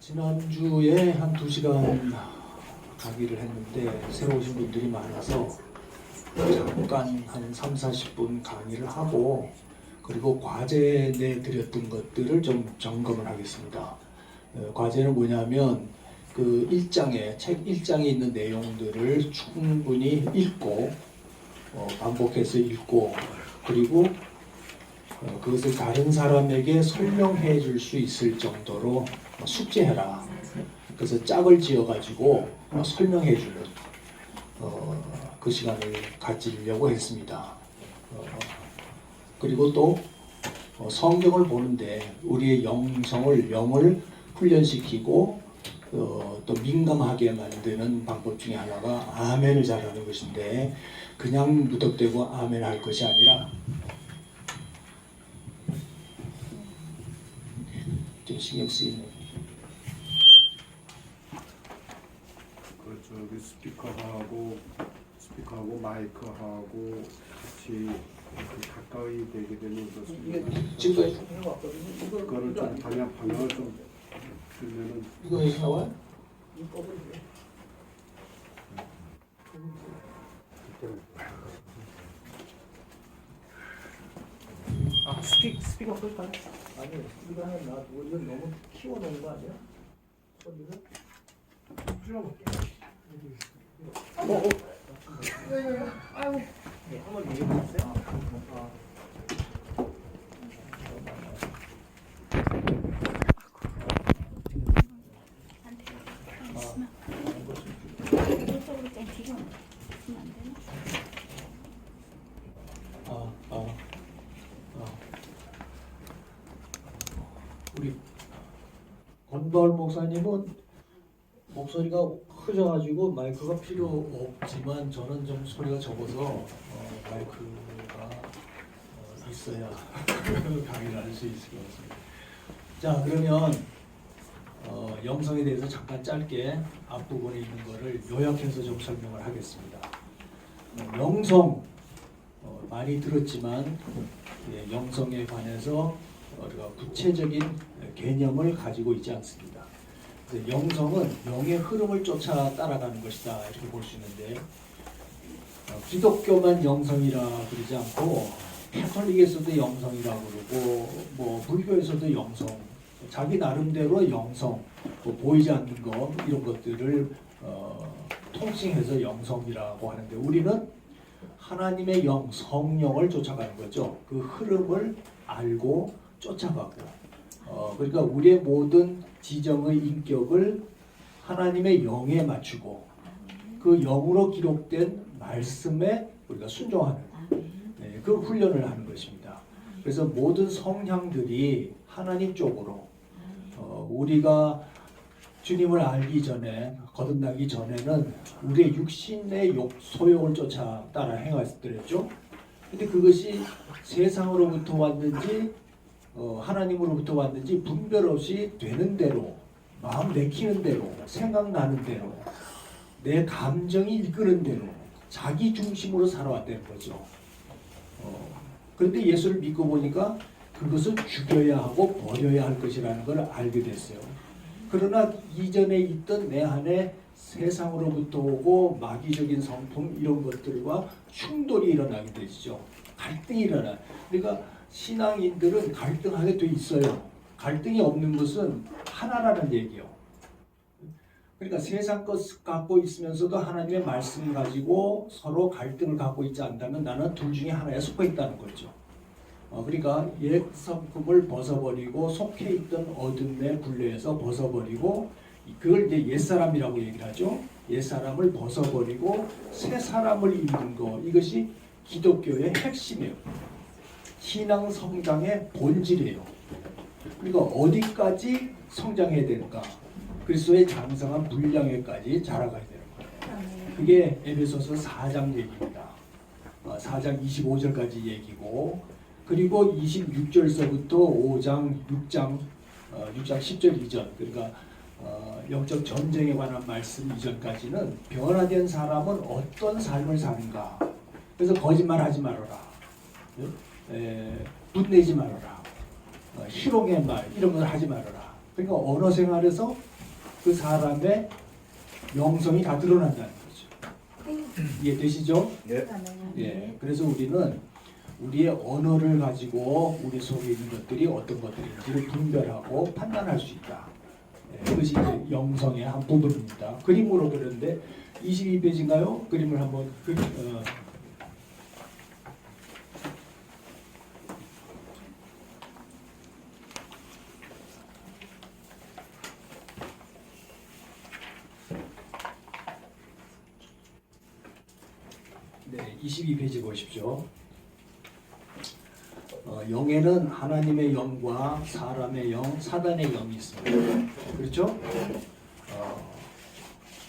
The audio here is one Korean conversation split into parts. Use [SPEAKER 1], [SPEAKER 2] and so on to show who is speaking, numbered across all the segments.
[SPEAKER 1] 지난주에 한 2시간 강의를 했는데 새로 오신 분들이 많아서 잠깐 한 3, 40분 강의를 하고 그리고 과제 내드렸던 것들을 좀 점검을 하겠습니다. 과제는 뭐냐면 그 책 1장에 있는 내용들을 충분히 읽고 반복해서 읽고 그리고 그것을 다른 사람에게 설명해 줄 수 있을 정도로 숙제해라. 그래서 짝을 지어 가지고 설명해 주는 그 시간을 가지려고 했습니다. 그리고 또 성경을 보는데 우리의 영을 훈련시키고 또 민감하게 만드는 방법 중에 하나가 아멘을 잘하는 것인데 그냥 무턱대고 아멘 할 것이 아니라 좀 신경 쓰이는
[SPEAKER 2] 저기 스피커하고 마이크하고 같이 가까이 되게 되면 그렇습니다.
[SPEAKER 1] 지금까지
[SPEAKER 2] 그거를 좀 방향을 좀 주면은
[SPEAKER 1] 이거 여기 나와요?
[SPEAKER 3] 스피커 끌까요? 아니, 스피커 하나 놔두고 이건 너무 키워놓은 거 아니야? 소리를? 줄여볼게. 아유. 네, 한번 얘기해보세요.
[SPEAKER 1] 우리 권바울 목사님은 목소리가 크셔가지고 마이크가 필요 없지만 저는 좀 소리가 적어서 마이크가 있어야 강의를 할 수 있을 것 같습니다. 자, 그러면 영성에 대해서 잠깐 짧게 앞부분에 있는 거를 요약해서 좀 설명을 하겠습니다. 영성 많이 들었지만 영성에 관해서 우리가 구체적인 개념을 가지고 있지 않습니다. 영성은 영의 흐름을 쫓아 따라가는 것이다 이렇게 볼 수 있는데 기독교만 영성이라 그러지 않고 캐톨릭에서도 영성이라고 그러고 뭐 불교에서도 영성, 자기 나름대로 영성, 뭐 보이지 않는 것 이런 것들을 통칭해서 영성이라고 하는데 우리는 하나님의 영, 성령을 쫓아가는 거죠. 그 흐름을 알고 쫓아가고 그러니까 우리의 모든 지정의 인격을 하나님의 영에 맞추고 그 영으로 기록된 말씀에 우리가 순종하는 그 훈련을 하는 것입니다. 그래서 모든 성향들이 하나님 쪽으로 우리가 주님을 알기 전에 거듭나기 전에는 우리의 육신의 소욕을 쫓아 따라 행했더랬죠. 근데 그것이 세상으로부터 왔는지 하나님으로부터 왔는지 분별 없이 되는 대로 마음 내키는 대로 생각나는 대로 내 감정이 이끄는 대로 자기 중심으로 살아왔다는 거죠. 그런데 예수를 믿고 보니까 그것을 죽여야 하고 버려야 할 것이라는 걸 알게 됐어요. 그러나 이전에 있던 내 안에 세상으로부터 오고 마귀적인 성품 이런 것들과 충돌이 일어나게 되죠. 갈등이 일어나. 그러니까 신앙인들은 갈등하게 돼 있어요. 갈등이 없는 것은 하나라는 얘기요. 그러니까 세상 것 갖고 있으면서도 하나님의 말씀 가지고 서로 갈등을 갖고 있지 않다면 나는 둘 중에 하나에 속해 있다는 거죠. 그러니까 옛 성품을 벗어버리고 속해 있던 어둠의 굴레에서 벗어버리고 그걸 이제 옛사람이라고 얘기를 하죠. 옛사람을 벗어버리고 새 사람을 입는 거 이것이 기독교의 핵심이에요. 신앙 성장의 본질이에요. 그러니까 어디까지 성장해야 되는가? 그리스도의 장성한 분량에까지 자라가야 되는 거예요. 그게 에베소서 4장 얘기입니다. 4장 25절까지 얘기고 그리고 26절서부터 5장, 6장 10절 이전 그러니까 영적 전쟁에 관한 말씀 이전까지는 변화된 사람은 어떤 삶을 사는가. 그래서 거짓말하지 말아라. 분내지 말아라. 희롱의 말 이런 걸 하지 말아라. 그러니까 언어 생활에서 그 사람의 영성이 다 드러난다는 거죠. 이해되시죠? 예. 그래서 우리는 우리의 언어를 가지고 우리 속에 있는 것들이 어떤 것들인지를 분별하고 판단할 수 있다. 예, 그것이 이제 영성의 한 부분입니다. 그림으로 그렸는데 22페이지인가요? 그림을 한번 네, 22페이지 보십시오. 영에는 하나님의 영과 사람의 영, 사단의 영이 있습니다. 그렇죠?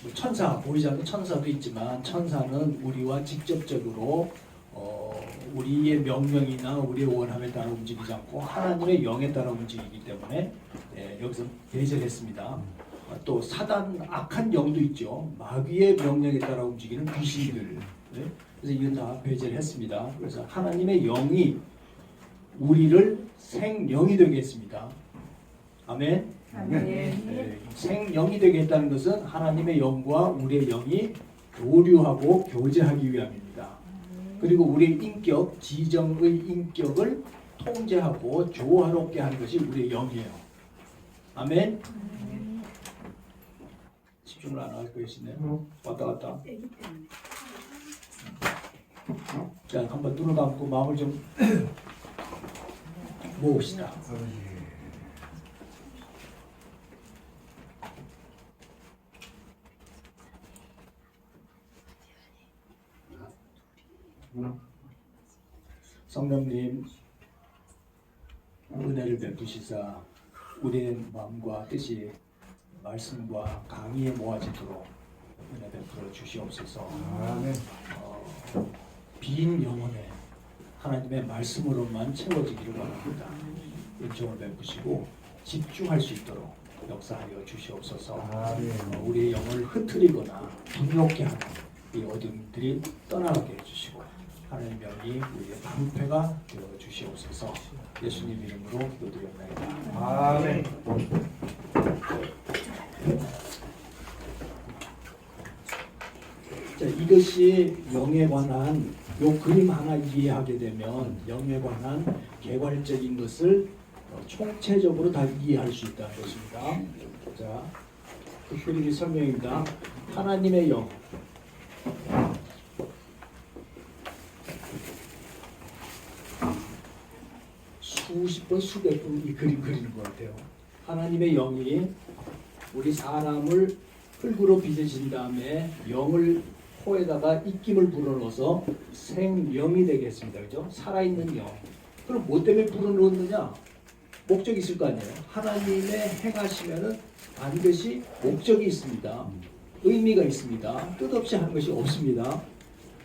[SPEAKER 1] 뭐 천사, 보이지 않는 천사도 있지만 천사는 우리와 직접적으로 우리의 명령이나 우리의 원함에 따라 움직이지 않고 하나님의 영에 따라 움직이기 때문에 여기서 배제했습니다. 또 사단, 악한 영도 있죠. 마귀의 명령에 따라 움직이는 귀신들. 네? 그래서 이건 다 배제를 했습니다. 그래서 하나님의 영이 우리를 생영이 되게 했습니다. 아멘. 네, 생영이 되게 했다는 것은 하나님의 영과 우리의 영이 교류하고 교제하기 위함입니다. 그리고 우리의 인격, 지정의 인격을 통제하고 조화롭게 하는 것이 우리의 영이에요. 아멘. 집중을 안 할 것이네요. 왔다 갔다. 자, 한번 눈을 감고 마음을 좀 모읍시다. 성령님, 은혜를 베푸시사 우리의 마음과 뜻이 말씀과 강의에 모아지도록 은혜 베풀어 주시옵소서.
[SPEAKER 2] 아멘.
[SPEAKER 1] 빈 영혼에 하나님의 말씀으로만 채워지기를 바랍니다. 은총을 베푸시고 집중할 수 있도록 역사하여 주시옵소서. 우리의 영을 흐트리거나 분노케 하는 이 어둠들이 떠나가게 해주시고 하나님의 명이 우리의 방패가 되어 주시옵소서. 예수님 이름으로 기도드렸나이다.
[SPEAKER 2] 아멘.
[SPEAKER 1] 자, 이것이 영에 관한 요 그림 하나 이해하게 되면 영에 관한 개괄적인 것을 총체적으로 다 이해할 수 있다는 것입니다. 자, 그 그림이 설명입니다. 하나님의 영. 수십 번, 수백 번 이 그림 그리는 것 같아요. 하나님의 영이 우리 사람을 흙으로 빚으신 다음에 영을 코에다가 입김을 불어넣어서 생영이 되게 했습니다. 그죠? 살아있는 영. 그럼 뭐 때문에 불어넣었느냐? 목적이 있을 거 아니에요. 하나님의 행하시면은 반드시 목적이 있습니다. 의미가 있습니다. 뜻없이 하는 것이 없습니다.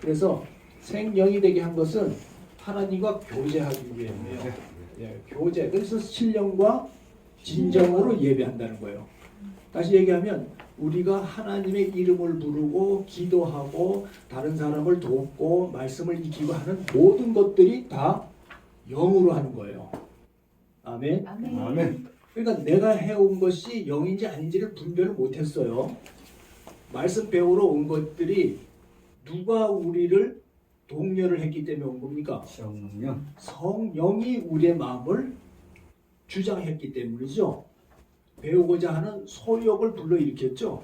[SPEAKER 1] 그래서 생영이 되게 한 것은 하나님과 교제하기 위함이에요. 예, 교제. 그래서 신령과 진정으로 예배한다는 거예요. 다시 얘기하면 우리가 하나님의 이름을 부르고 기도하고 다른 사람을 돕고 말씀을 익히고 하는 모든 것들이 다 영으로 하는 거예요. 아멘.
[SPEAKER 2] 아멘.
[SPEAKER 1] 그러니까 내가 해온 것이 영인지 아닌지를 분별을 못했어요. 말씀 배우러 온 것들이 누가 우리를 독려를 했기 때문에 온 겁니까?
[SPEAKER 2] 성령.
[SPEAKER 1] 성령이 우리의 마음을 주장했기 때문이죠. 배우고자 하는 소욕을 불러일으켰죠.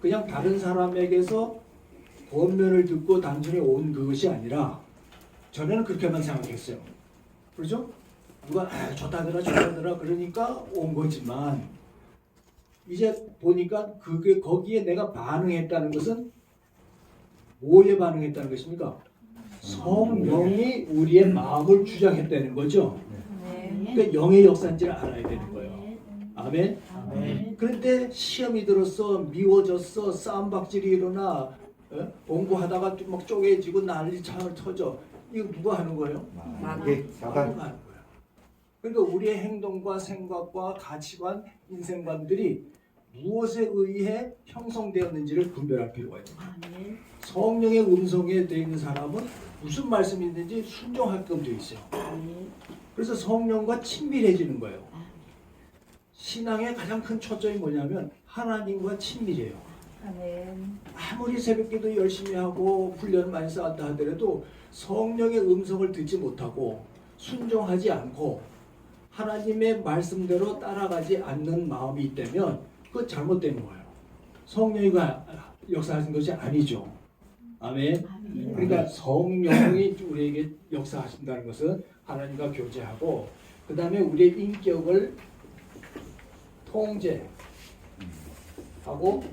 [SPEAKER 1] 그냥 다른 사람에게서 권면을 듣고 단순히 온 그것이 아니라 전에는 그렇게만 생각했어요. 그렇죠? 누가 좋다더라 좋다더라 그러니까 온 거지만 이제 보니까 그게 거기에 내가 반응했다는 것은 뭐에 반응했다는 것입니까? 성령이 우리의 마음을 주장했다는 거죠. 그러니까 영의 역사인지를 알아야 되는 거예요. 아멘.
[SPEAKER 3] 아멘.
[SPEAKER 1] 그런데 시험이 들었어, 미워졌어, 싸움박질이 일어나, 공부하다가 막 쪼개지고 난리 창을 터져. 이거 누가 하는 거예요?
[SPEAKER 2] 마귀. 사단.
[SPEAKER 1] 하는 거예요. 그러니까 우리의 행동과 생각과 가치관, 인생관들이 무엇에 의해 형성되었는지를 분별할 필요가 있습니다. 성령의 음성에 되어 있는 사람은 무슨 말씀이 있는지 순종하게끔 되어 있어요. 그래서 성령과 친밀해지는 거예요. 신앙의 가장 큰 초점이 뭐냐면 하나님과 친밀해요.
[SPEAKER 4] 아멘.
[SPEAKER 1] 아무리 새벽기도 열심히 하고 훈련을 많이 쌓았다 하더라도 성령의 음성을 듣지 못하고 순종하지 않고 하나님의 말씀대로 따라가지 않는 마음이 있다면 그건 잘못된 거예요. 성령이 역사하신 것이 아니죠. 아멘. 그러니까 성령이 우리에게 역사하신다는 것은 하나님과 교제하고 그 다음에 우리의 인격을 통제하고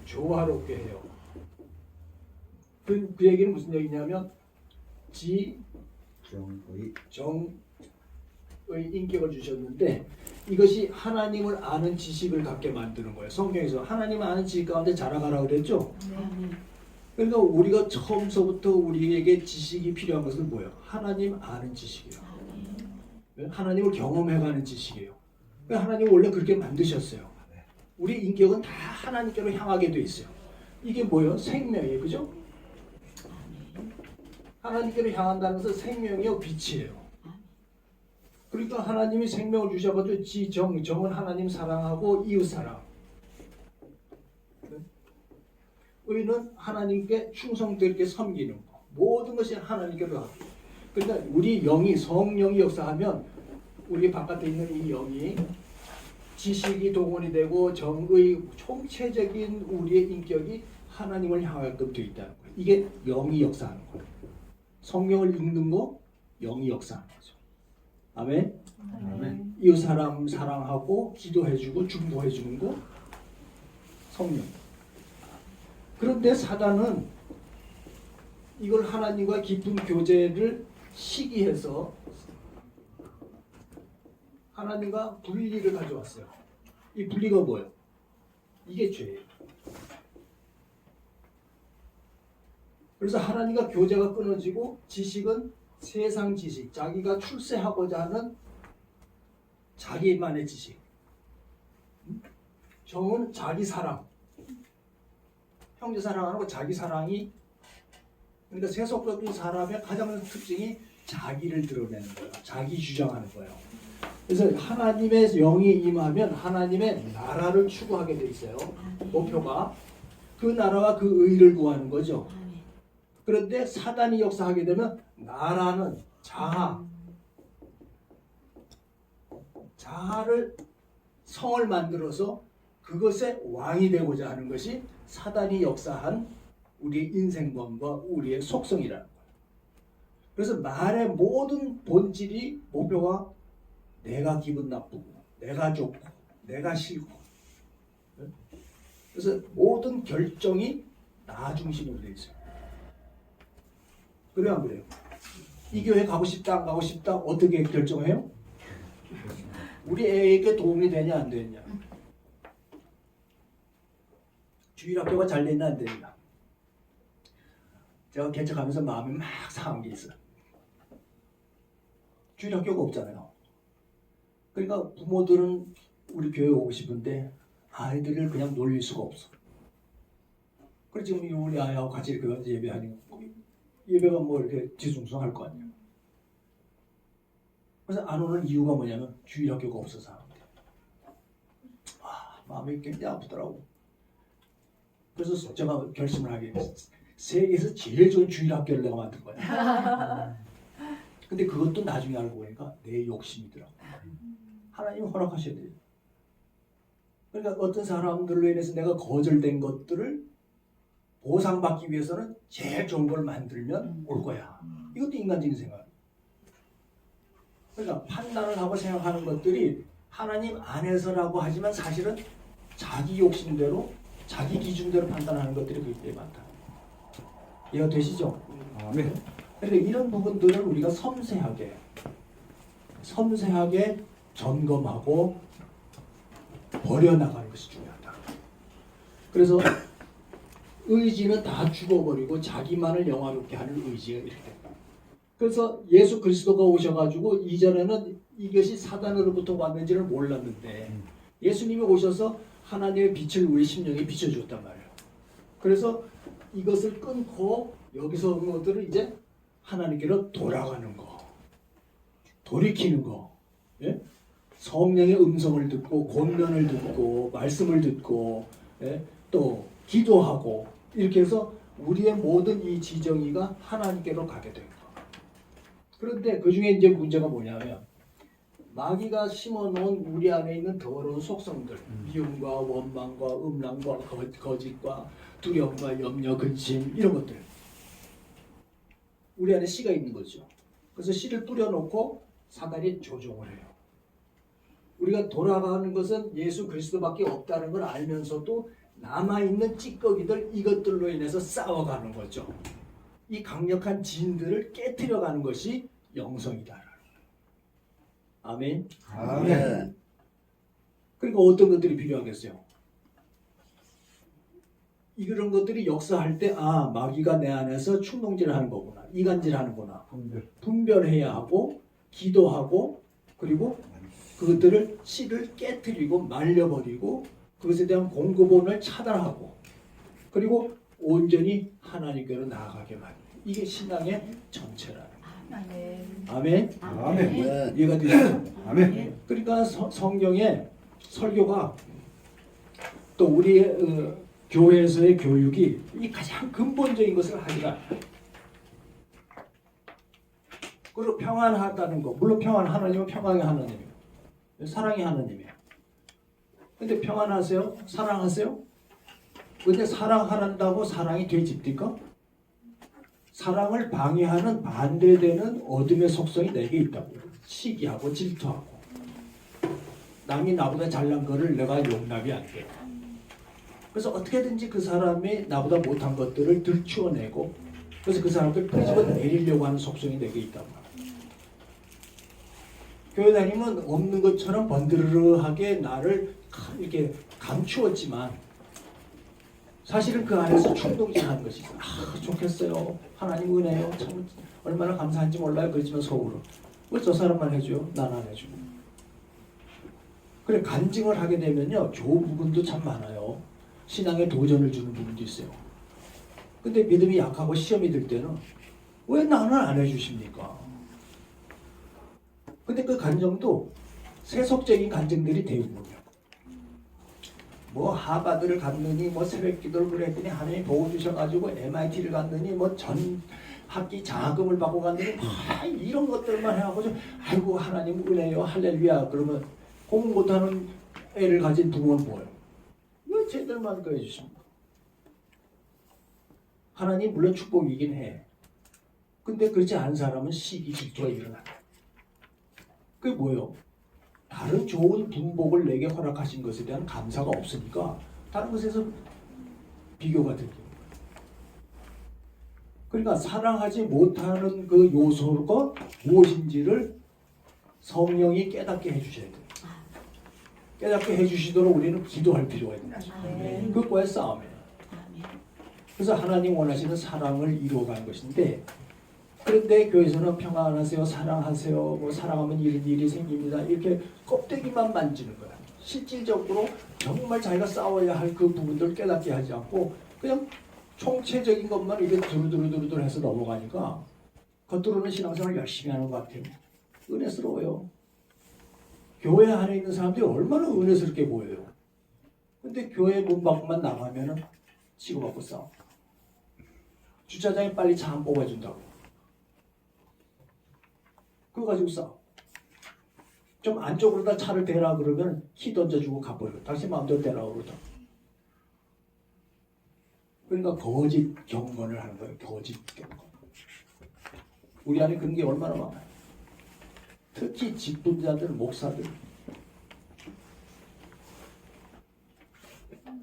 [SPEAKER 1] 조화롭게 해요. 그 얘기는 무슨 얘기냐면 정의 인격을 주셨는데 이것이 하나님을 아는 지식을 갖게 만드는 거예요. 성경에서 하나님을 아는 지식 가운데 자라가라 그랬죠. 그러니까 우리가 처음서부터 우리에게 지식이 필요한 것은 뭐예요? 하나님 아는 지식이에요. 하나님을 경험해가는 지식이에요. 그러니까 하나님 원래 그렇게 만드셨어요. 우리 인격은 다 하나님께로 향하게 돼 있어요. 이게 뭐예요? 생명이에요. 그죠? 하나님께로 향한다는 것은 생명이요 빛이에요. 그러니까 하나님이 생명을 주셔가지고 정은 하나님 사랑하고 이웃 사랑. 의는 하나님께 충성되게 섬기는 거. 모든 것이 하나님께로 하고. 그러니까 우리 영이 성령이 역사하면 우리 바깥에 있는 이 영이 지식이 동원이 되고 정의 총체적인 우리의 인격이 하나님을 향하게끔 되어 있다는 거예요. 이게 영이 역사하는 거예요. 성경을 읽는 거 영이 역사하는 거죠. 아멘.
[SPEAKER 4] 아멘.
[SPEAKER 1] 이웃 사람 사랑하고 기도해주고 중보해주는 거 성령. 그런데 사단은 이걸 하나님과 깊은 교제를 시기해서 하나님과 분리를 가져왔어요. 이 분리가 뭐예요? 이게 죄예요. 그래서 하나님과 교제가 끊어지고 지식은 세상 지식, 자기가 출세하고자 하는 자기만의 지식. 정은 자기 사랑. 형제 사랑하는 거 자기 사랑이 그러니까 세속적인 사람의 가장 큰 특징이 자기를 드러내는 거예요. 자기 주장하는 거예요. 그래서 하나님의 영이 임하면 하나님의 나라를 추구하게 돼 있어요. 목표가 그 나라와 그 의를 구하는 거죠. 그런데 사단이 역사하게 되면 나라는 자아를 성을 만들어서 그것의 왕이 되고자 하는 것이 사단이 역사한 우리의 인생관과 우리의 속성이라는 거예요. 그래서 말의 모든 본질이 목표가 내가 기분 나쁘고 내가 좋고 내가 싫고 그래서 모든 결정이 나 중심으로 되어 있어요. 그래요 안 그래요? 이 교회 가고 싶다 안 가고 싶다 어떻게 결정해요? 우리 애에게 도움이 되냐 안 되냐 주일학교가 잘 됐나 안 됐나 제가 개척하면서 마음이 막 상한 게 있어요. 주일학교가 없잖아요. 그러니까 부모들은 우리 교회 오고 싶은데 아이들을 그냥 놀릴 수가 없어. 그래서 지금 우리 아이하고 같이 이렇게 예배하니 예배가 뭐 이렇게 뒤숭숭할 거 아니에요. 그래서 안 오는 이유가 뭐냐면 주일학교가 없어서 하는데 마음이 굉장히 아프더라고. 그래서 제가 결심을 하게 됐어요. 세계에서 제일 좋은 주일학교를 내가 만들 거야. 근데 그것도 나중에 알고 보니까 내 욕심이더라고. 하나님 허락하셔야 돼요. 그러니까 어떤 사람들로 인해서 내가 거절된 것들을 보상받기 위해서는 제일 좋은 걸 만들면 올 거야. 이것도 인간적인 생각. 그러니까 판단을 하고 생각하는 것들이 하나님 안에서라고 하지만 사실은 자기 욕심대로 자기 기준대로 판단하는 것들이 굉장히 많다. 이해가 되시죠?
[SPEAKER 2] 아멘.
[SPEAKER 1] 그러니까 이런 부분들을 우리가 섬세하게 점검하고 버려나가는 것이 중요하다. 그래서 의지는 다 죽어버리고 자기만을 영화롭게 하는 의지가 이렇게 된다. 그래서 예수 그리스도가 오셔가지고 이전에는 이것이 사단으로부터 왔는지를 몰랐는데 예수님이 오셔서 하나님의 빛을 우리 심령에 비춰주었단 말이에요. 그래서 이것을 끊고 여기서 온 것들을 이제 하나님께로 돌아가는 거, 돌이키는 거, 예? 성령의 음성을 듣고 권면을 듣고 말씀을 듣고 또 기도하고 이렇게 해서 우리의 모든 이 지정의가 하나님께로 가게 됩니다. 그런데 그 중에 이제 문제가 뭐냐면 마귀가 심어놓은 우리 안에 있는 더러운 속성들, 미움과 원망과 음란과 거짓과 두려움과 염려, 근심 이런 것들 우리 안에 씨가 있는 거죠. 그래서 씨를 뿌려놓고 사단이 조종을 해요. 우리가 돌아가는 것은 예수 그리스도밖에 없다는 걸 알면서도 남아있는 찌꺼기들 이것들로 인해서 싸워가는 거죠. 이 강력한 진들을 깨트려가는 것이 영성이다. 아멘.
[SPEAKER 2] 아멘.
[SPEAKER 1] 그러니까 어떤 것들이 필요하겠어요? 이런 것들이 역사할 때 마귀가 내 안에서 충동질을 하는 거구나. 이간질을 하는구나. 분별해야 하고 기도하고 그리고 그것들을 씨를 깨트리고 말려버리고 그것에 대한 공급원을 차단하고 그리고 온전히 하나님께로 나아가게 만드는 이게 신앙의 전체라는 거예요.
[SPEAKER 4] 아멘.
[SPEAKER 1] 아멘.
[SPEAKER 2] 아멘.
[SPEAKER 1] 이해가 되시죠?
[SPEAKER 2] 아멘.
[SPEAKER 1] 그러니까 성경의 설교가 또 우리 교회에서의 교육이 이 가장 근본적인 것을 하지가 않아요. 그리고 평안하다는 거 물론 평안 하나님은 평안의 하나님이에요. 사랑의 하나님이에요. 근데 평안하세요? 사랑하세요? 근데 사랑한다고 사랑이 되집니까? 사랑을 방해하는 반대되는 어둠의 속성이 내게 있다고요. 시기하고 질투하고 남이 나보다 잘난 거를 내가 용납이 안 돼요. 그래서 어떻게든지 그 사람이 나보다 못한 것들을 들추어내고 그래서 그 사람들 끄집어 내리려고 하는 속성이 내게 있다고 합니다. 교회 다니면 없는 것처럼 번드르르하게 나를 이렇게 감추었지만 사실은 그 안에서 충동질하는 것이 있어요. 좋겠어요. 하나님 은혜요. 참 얼마나 감사한지 몰라요. 그렇지만 속으로 왜 저 사람만 해줘요? 난 안 해주고. 그래 간증을 하게 되면요. 좋은 부분도 참 많아요. 신앙에 도전을 주는 부분도 있어요. 근데 믿음이 약하고 시험이 들 때는 왜 나는 안 해주십니까? 근데 그 간증도 세속적인 간증들이 대부분이에요. 뭐 하버드를 갔느니 뭐 새벽 기도를 그랬더니 하나님 도와주셔가지고 MIT를 갔느니 뭐 전 학기 장학금을 받고 갔느니 이런 것들만 해가지고 아이고 하나님 은혜요 할렐루야 그러면 공부 못하는 애를 가진 부모는 뭐예요? 왜 쟤들만 그래 주십니까? 하나님 물론 축복이긴 해. 근데 그렇지 않은 사람은 시기 질투가 일어난다. 그게 뭐예요? 다른 좋은 분복을 내게 허락하신 것에 대한 감사가 없으니까 다른 것에서 비교가 되는 거예요. 그러니까 사랑하지 못하는 그 요소가 무엇인지를 성령이 깨닫게 해주셔야 돼요. 깨닫게 해주시도록 우리는 기도할 필요가 있는 거죠.
[SPEAKER 4] 아멘.
[SPEAKER 1] 그것과의 싸움이에요.
[SPEAKER 4] 아멘.
[SPEAKER 1] 그래서 하나님 원하시는 사랑을 이루어가는 것인데 그런데 교회에서는 평안하세요, 사랑하세요, 뭐 사랑하면 이런 일이 생깁니다. 이렇게 껍데기만 만지는 거야. 실질적으로 정말 자기가 싸워야 할 그 부분들을 깨닫게 하지 않고 그냥 총체적인 것만 이렇게 두루두루 해서 넘어가니까 겉으로는 신앙생활 열심히 하는 것 같아요. 은혜스러워요. 교회 안에 있는 사람들이 얼마나 은혜스럽게 보여요. 근데 교회 문 밖만 나가면은 치고받고 싸워. 주차장에 빨리 차 안 뽑아준다고. 그거 가지고 싸워. 좀 안쪽으로다 차를 대라 그러면 키 던져주고 가버려. 당신 마음대로 대라 그러다. 그러니까 거짓 경건을 하는 거예요. 거짓 경건. 우리 안에 그런 게 얼마나 많아요. 특히 직분자들, 목사들.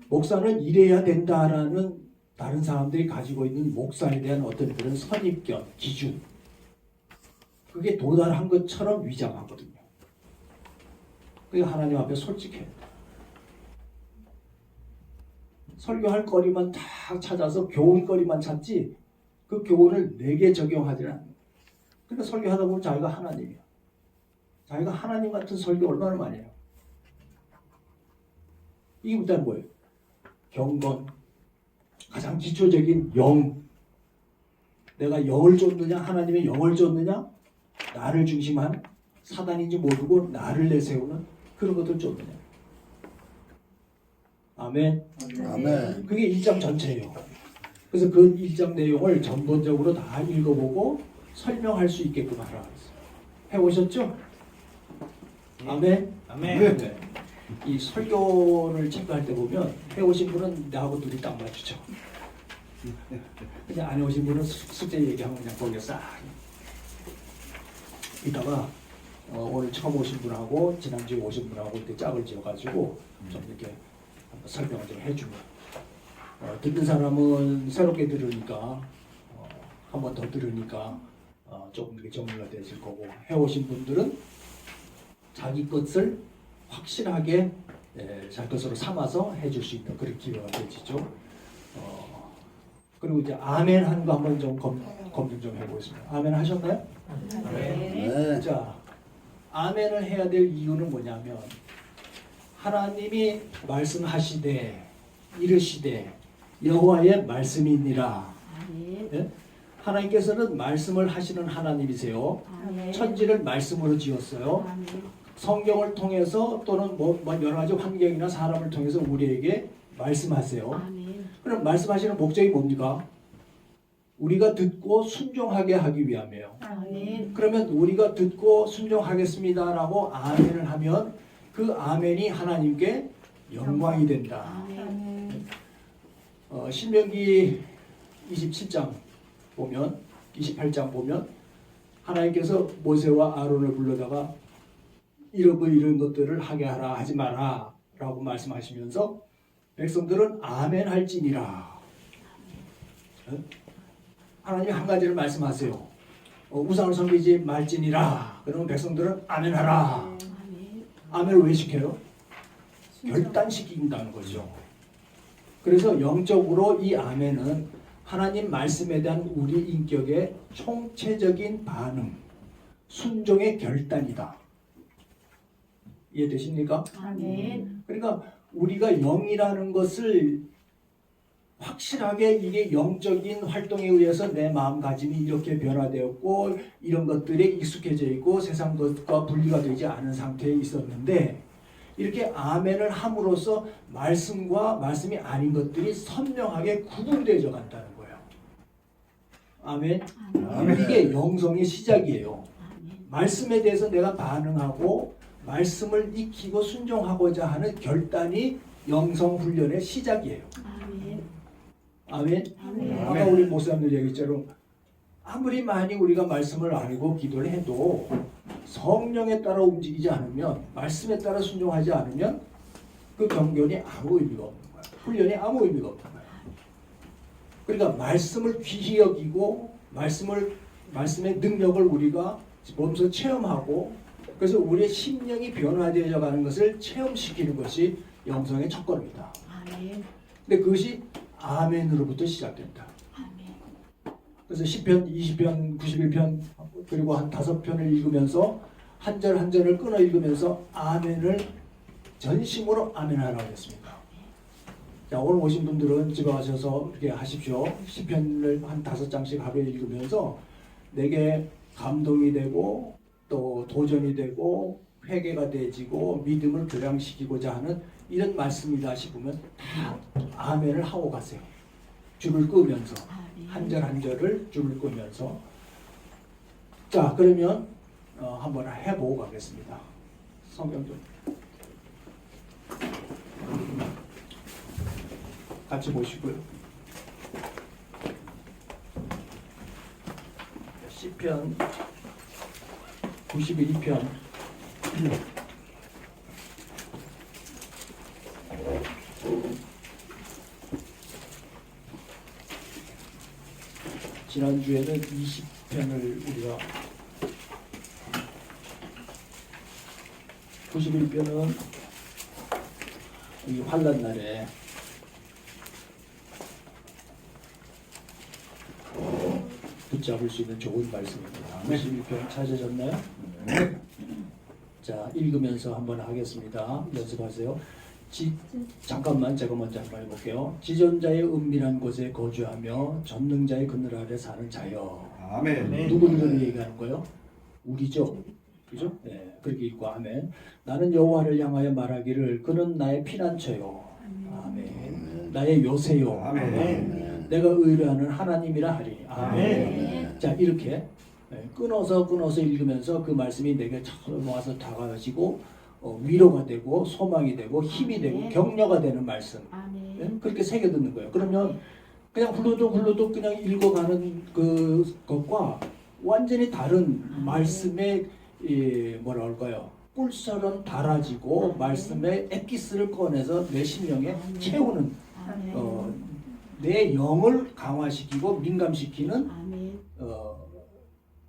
[SPEAKER 1] 목사는 이래야 된다라는 다른 사람들이 가지고 있는 목사에 대한 어떤 그런 선입견, 기준. 그게 도달한 것처럼 위장하거든요. 그러니까 하나님 앞에 솔직해야 돼. 설교할 거리만 다 찾아서 교훈거리만 찾지 그 교훈을 내게 적용하지는 않는 거예요. 그러니까 설교하다 보면 자기가 하나님이야. 자기가 하나님 같은 설교 얼마나 많이 해요. 이게 일단 뭐예요? 경건, 가장 기초적인 영. 내가 영을 줬느냐 하나님의 영을 줬느냐 나를 중심한 사단인지 모르고 나를 내세우는 그런 것들 좀 있냐. 아멘.
[SPEAKER 2] 아멘.
[SPEAKER 1] 그게 1장 전체예요. 그래서 그 1장 내용을 전본적으로 다 읽어보고 설명할 수 있게끔 하라 그랬어요. 해오셨죠? 아멘.
[SPEAKER 3] 아멘.
[SPEAKER 1] 네. 이 설교를 체크할 때 보면 해오신 분은 나하고 둘이 딱 맞추죠. 그냥 안 해오신 분은 숙제 얘기하면 그냥 거기에 싹 이따가 오늘 처음 오신 분하고 지난주에 오신 분하고 이렇게 짝을 지어가지고 좀 이렇게 한번 설명을 좀 해주면 듣는 사람은 새롭게 들으니까 한 번 더 들으니까 조금 이렇게 정리가 되실 거고, 해오신 분들은 자기 것을 확실하게 자기 것으로 삼아서 해줄 수 있는 그런 기회가 되지죠. 그리고 이제 아멘 하는 거 한번 좀 검증 좀 해보겠습니다. 아멘 하셨나요?
[SPEAKER 2] 네.
[SPEAKER 1] 자, 아멘을 해야 될 이유는 뭐냐면, 하나님이 말씀하시되 이르시되 여호와의 말씀이니라.
[SPEAKER 4] 아멘.
[SPEAKER 1] 예? 하나님께서는 말씀을 하시는 하나님이세요.
[SPEAKER 4] 아멘.
[SPEAKER 1] 천지를 말씀으로 지었어요.
[SPEAKER 4] 아멘.
[SPEAKER 1] 성경을 통해서 또는 뭐 여러 가지 환경이나 사람을 통해서 우리에게 말씀하세요.
[SPEAKER 4] 아멘.
[SPEAKER 1] 그럼 말씀하시는 목적이 뭡니까? 우리가 듣고 순종하게 하기 위함이에요.
[SPEAKER 4] 아멘.
[SPEAKER 1] 그러면 우리가 듣고 순종하겠습니다라고 아멘을 하면 그 아멘이 하나님께 영광이 된다.
[SPEAKER 4] 아멘.
[SPEAKER 1] 신명기 27장 보면, 28장 보면 하나님께서 모세와 아론을 불러다가 이런 것들을 하게 하라 하지 마라 라고 말씀하시면서 백성들은 아멘 할지니라. 하나님이 한 가지를 말씀하세요. 우상을 섬기지 말지니라. 그러면 백성들은 아멘 하라.
[SPEAKER 4] 아멘.
[SPEAKER 1] 아멘을 왜 시켜요? 결단시킨다는 거죠. 그래서 영적으로 이 아멘은 하나님 말씀에 대한 우리 인격의 총체적인 반응, 순종의 결단이다. 이해되십니까?
[SPEAKER 4] 아멘.
[SPEAKER 1] 그러니까 우리가 영이라는 것을 확실하게 이게 영적인 활동에 의해서 내 마음가짐이 이렇게 변화되었고 이런 것들에 익숙해져 있고 세상 것과 분리가 되지 않은 상태에 있었는데, 이렇게 아멘을 함으로써 말씀과 말씀이 아닌 것들이 선명하게 구분되어져 간다는 거예요. 아멘.
[SPEAKER 2] 아멘.
[SPEAKER 1] 이게 영성의 시작이에요.
[SPEAKER 4] 아멘.
[SPEAKER 1] 말씀에 대해서 내가 반응하고 말씀을 익히고 순종하고자 하는 결단이 영성 훈련의 시작이에요.
[SPEAKER 4] 아멘.
[SPEAKER 1] 아멘.
[SPEAKER 4] 아멘.
[SPEAKER 1] 아까 우리 목사님들 얘기처럼 아무리 많이 우리가 말씀을 알고 기도를 해도 성령에 따라 움직이지 않으면, 말씀에 따라 순종하지 않으면 그 경건이 아무 의미가 없는 거야. 훈련이 아무 의미가 없는 거야. 그러니까 말씀을 귀히 여기고 말씀의 능력을 우리가 몸소 체험하고, 그래서 우리의 심령이 변화되어 가는 것을 체험시키는 것이 영성의 첫걸음이다.
[SPEAKER 4] 아멘.
[SPEAKER 1] 근데 그것이 아멘으로부터 시작된다.
[SPEAKER 4] 아멘.
[SPEAKER 1] 그래서 10편, 20편, 91편 그리고 한 5편을 읽으면서 한 절 한 절을 끊어 읽으면서 아멘을 전심으로 아멘하라고 했습니다. 자, 오늘 오신 분들은 집에 가셔서 이렇게 하십시오. 10편을 한 5장씩 하루에 읽으면서 내게 감동이 되고 또 도전이 되고 회개가 되지고 믿음을 교량시키고자 하는 이런 말씀이다 싶으면 다 아멘을 하고 가세요. 줄을 끄면서 한 절 한 절을 줄을 끄면서. 자, 그러면 한번 해보고 가겠습니다. 성경 좀 같이 보시고요. 시편 92편 지난주에는 20편을 우리가 91편은 이 환란 날에 붙잡을 수 있는 좋은 말씀입니다. 91편 찾으셨나요? 자, 읽으면서 한번 하겠습니다. 연습하세요. 잠깐만 제가 먼저 한번 해볼게요. 지존자의 은밀한 곳에 거주하며 전능자의 그늘 아래 사는 자여.
[SPEAKER 2] 아멘.
[SPEAKER 1] 누구들을 얘기하는 거예요? 우리죠. 그죠? 네, 그렇게 읽고 아멘. 나는 여호와를 향하여 말하기를 그는 나의 피난처요. 아멘. 나의 요새요. 아멘. 내가 의뢰하는 하나님이라 하리니. 아멘. 자 이렇게 끊어서 읽으면서 그 말씀이 내게 처음 와서 다가가지고 위로가 되고 소망이 되고 힘이 되고 격려가 되는 말씀.
[SPEAKER 4] 아멘.
[SPEAKER 1] 그렇게 새겨 듣는 거예요. 그러면 그냥 훌러도 그냥 읽어가는 그 것과 완전히 다른 말씀의 뭐라 할까요? 꿀처럼 달아지고 말씀의 엑기스를 꺼내서 내 심령에 채우는 내 영을 강화시키고 민감시키는
[SPEAKER 4] 아멘.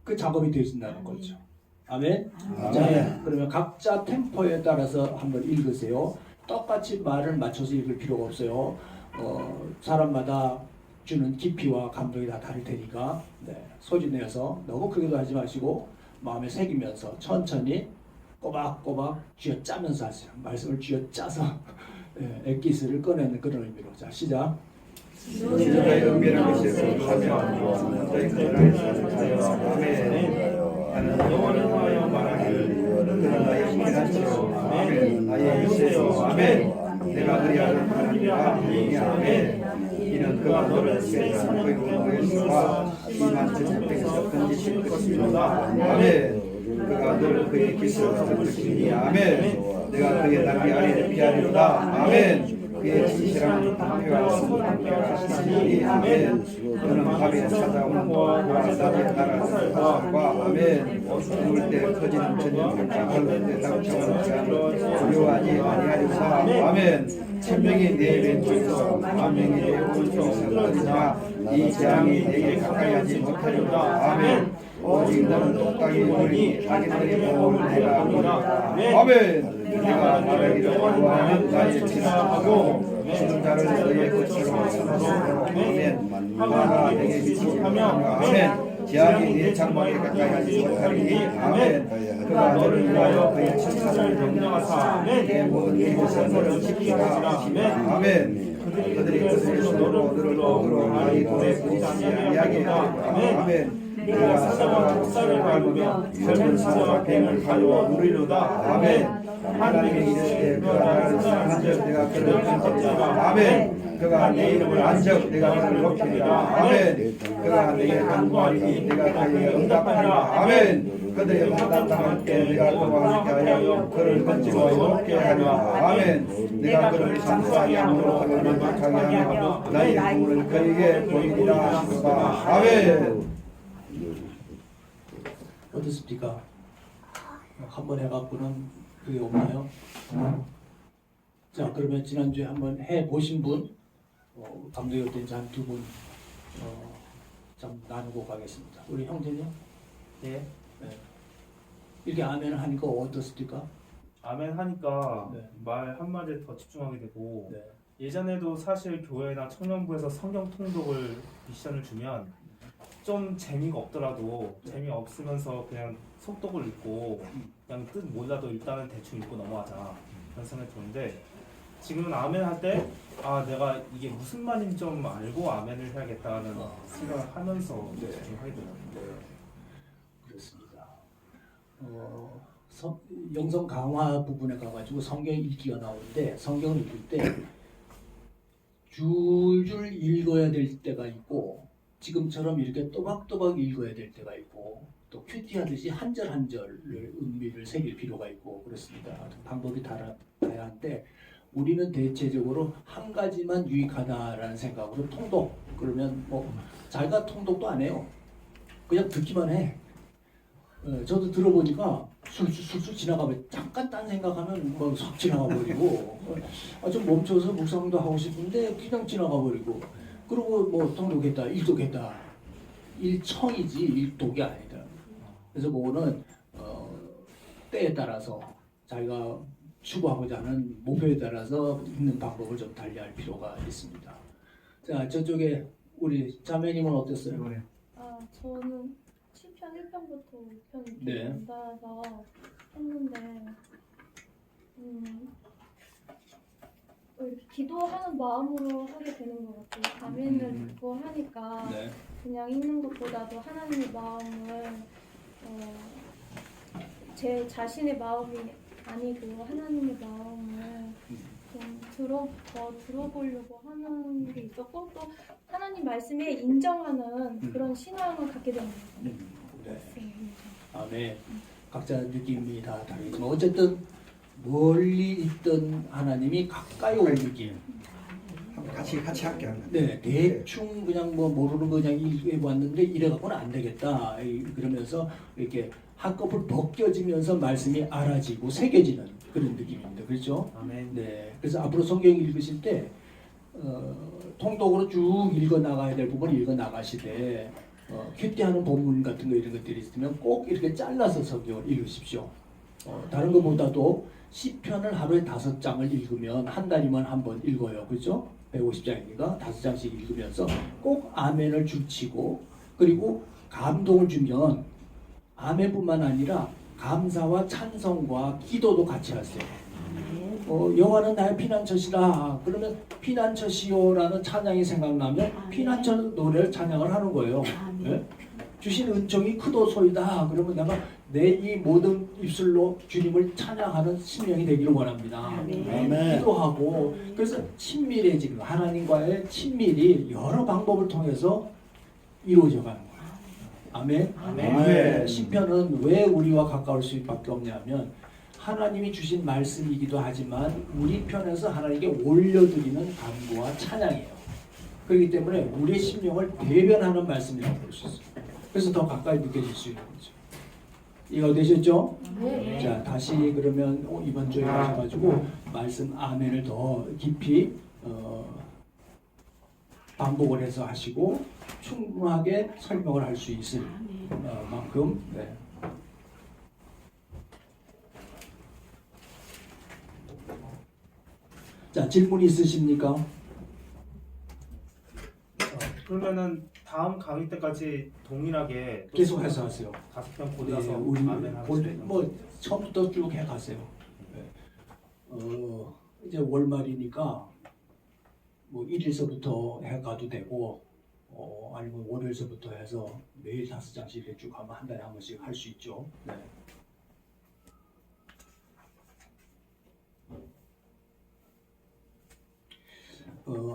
[SPEAKER 1] 그 작업이 되어진다는 거죠. 아멘.
[SPEAKER 2] 아멘.
[SPEAKER 1] 자, 그러면 각자 템포에 따라서 한번 읽으세요. 똑같이 말을 맞춰서 읽을 필요가 없어요. 사람마다 주는 깊이와 감동이 다 다를 테니까 소진내서 너무 크게도 하지 마시고 마음에 새기면서 천천히 꼬박꼬박 쥐어짜면서 하세요. 말씀을 쥐어짜서 엑기스를 꺼내는 그런 의미로. 자, 시작.
[SPEAKER 5] 너의 은밀한 곳에서 가면 너희 그날에서 사여 아멘. 나는 영원을 하여 말하기를 그는 나의 피난처요 아멘. 나의 요새요 아멘. 내가 그리하는 하나님이라 하니 아멘. 이는 그가 너를 세상 그 공로에서와 이만 제temp에서 건지실 것이로다 아멘. 그가 너를 그의 기스로 잡을 것이니 아멘. 내가 그의 날개 아래를 피하리로다 아멘. 그의 진실한 방패와 하시니 아멘. 그는 밤에 찾아오는 것과 낮에 날아가는 화살과 아멘. 죽을 때 터지는 전쟁과 하늘 때 닥쳐오는 재앙을 두려워하지 아니하리로다 아멘. 천명이 내 왼쪽에서 만명이 내 오른쪽에서 떨어지나 이 재앙이 내게 가까이 하지 못하리로다 아멘. 오직 너는 똑딱이 보니 자기들이 보호를 내가 보리라 아멘. 내가 말하기를 좋아하는 나의 피난하고 죽은 자를 너의 것으로 삼으시도록 아멘. 화가 내게 미치며 아멘. 재앙이 네 장막에 가까이 하지 못하리니 아멘. 그가 너를 위하여 그의 천사를 명령하사 내 모든 일에서 너를 지키라 하시며 아멘. 그들이 그들의 손으로 너를 얻으러 아이 돌에 부딪히지 아니하게 하리라 아멘. 내가 사자와 독사를 밟으며 젊은 사자와 뱀을 가려워 누리로다 아멘. 하나님이 이르시되 그가 나를 사랑한즉 내가 그를 건지리라 아멘. 그가 내 이름을 안적 내가 그를 높이리라 아멘. 그가 내게 간구하리니 내가 그에게 응답하리라 아멘. 그들의 만난당할 때 내가 그와 함께하여 그를 건지고 높게 하리라 아멘. 내가 그를 잠수하게 함으로 그를 만족하게 하며 나의 부를 그에게 보이리라 하시도다 아멘.
[SPEAKER 1] 어떻습니까? 한번 해갖고는 그게 없나요? 자, 그러면 지난주에 한번 해보신 분, 감독이 어땠는지 한 두 분, 좀 나누고 가겠습니다. 우리 형제님?
[SPEAKER 6] 네.
[SPEAKER 1] 이렇게 아멘을 하니까 어떻습니까?
[SPEAKER 6] 아멘 하니까
[SPEAKER 1] 네.
[SPEAKER 6] 말 한마디에 더 집중하게 되고
[SPEAKER 1] 네.
[SPEAKER 6] 예전에도 사실 교회나 청년부에서 성경 통독을 미션을 주면 좀 재미가 없더라도 재미없으면서 그냥 속독을 읽고 그냥 뜻 몰라도 일단은 대충 읽고 넘어가자 그런 생각이 드는데 지금은 아멘 할 때 아 내가 이게 무슨 말인지 좀 알고 아멘을 해야겠다는 생각을 하면서 집중하게 되더라고요.
[SPEAKER 1] 그렇습니다. 영성 강화 부분에 가가지고 성경 읽기가 나오는데 성경을 읽을 때 줄줄 읽어야 될 때가 있고 지금처럼 이렇게 또박또박 읽어야 될 때가 있고 또 큐티 하듯이 한 절 한 절을 의미를 새길 필요가 있고 그렇습니다. 방법이 다양한데 우리는 대체적으로 한 가지만 유익하다라는 생각으로 통독 그러면 자기가 통독도 안 해요. 그냥 듣기만 해. 저도 들어보니까 술술 지나가면 잠깐 딴 생각하면 싹 지나가 버리고 좀 멈춰서 묵상도 하고 싶은데 그냥 지나가 버리고 그리고 통독했다 일독했다 일청이지 일독이 아니다. 그래서 그거는 때에 따라서 자기가 추구하고자 하는 목표에 따라서 읽는 방법을 좀 달리할 필요가 있습니다. 자 저쪽에 우리 자매님은 어땠어요?
[SPEAKER 7] 저는 7편 1편부터 5편 이렇게
[SPEAKER 1] 네.
[SPEAKER 7] 연달아서 했는데 이렇게 기도하는 마음으로 하게 되는 것 같아요. 아멘을 듣고 하니까 그냥 읽는 것보다도 하나님의 마음을 제 자신의 마음이 아니고 하나님의 마음을 좀 들어보려고 하는 게 있었고 또 하나님 말씀에 인정하는 그런 신앙을 갖게 되는 거예요.
[SPEAKER 1] 네. 아멘. 각자 느낌이 다 다르지만 어쨌든 멀리 있던 하나님이 가까이 온 느낌.
[SPEAKER 5] 같이 함께 하는.
[SPEAKER 1] 네, 대충 그냥 뭐 모르는 거 그냥 읽어봤는데 이래갖고는 안 되겠다. 그러면서 이렇게 한꺼풀 벗겨지면서 말씀이 알아지고 새겨지는 그런 느낌입니다. 그렇죠?
[SPEAKER 6] 아멘.
[SPEAKER 1] 네. 그래서 앞으로 성경 읽으실 때 통독으로 쭉 읽어 나가야 될 부분 읽어 나가시되 큐티하는 본문 같은 거 이런 것들이 있으면 꼭 이렇게 잘라서 성경을 읽으십시오. 다른 것보다도 시편을 하루에 5장을 읽으면 한 달이면 한 번 읽어요. 그렇죠? 150장이니까 5장씩 읽으면서 꼭 아멘을 줄치고 그리고 감동을 주면 아멘뿐만 아니라 감사와 찬성과 기도도 같이 하세요. 여호와는 나의 피난처시라. 그러면 피난처시오라는 찬양이 생각나면 피난처 노래를 찬양을 하는 거예요. 네? 주신 은총이 크도소이다. 그러면 내가 내 이 모든 입술로 주님을 찬양하는 심령이 되기를 원합니다.
[SPEAKER 2] 아멘.
[SPEAKER 1] 기도하고 그래서 친밀해지는 하나님과의 친밀이 여러 방법을 통해서 이루어져 가는 거예요. 아멘.
[SPEAKER 2] 아멘.
[SPEAKER 1] 시편은 왜 우리와 가까울 수밖에 없냐면 하나님이 주신 말씀이기도 하지만 우리 편에서 하나님께 올려드리는 간구와 찬양이에요. 그렇기 때문에 우리의 심령을 대변하는 말씀이라고 볼 수 있어요. 그래서 더 가까이 느껴질 수 있는 거죠. 이해가 되셨죠?
[SPEAKER 4] 네.
[SPEAKER 1] 자, 다시 그러면 이번 주에 가셔가지고 말씀 아멘을 더 깊이 반복을 해서 하시고 충분하게 설명을 할 수 있을 만큼 네. 자, 질문 있으십니까?
[SPEAKER 6] 그러면은 다음 강의 때까지 동일하게 또
[SPEAKER 1] 계속해서 하세요.
[SPEAKER 6] 5편 골라서
[SPEAKER 1] 우리
[SPEAKER 6] 아멘 하시면
[SPEAKER 1] 뭐 처음부터 쭉 해가세요. 네. 이제 월말이니까 뭐 1일서부터 해가도 되고 아니면 월요일서부터 해서 매일 5장씩 이렇게 쭉 하면 한 달에 한 번씩 할 수 있죠. 네.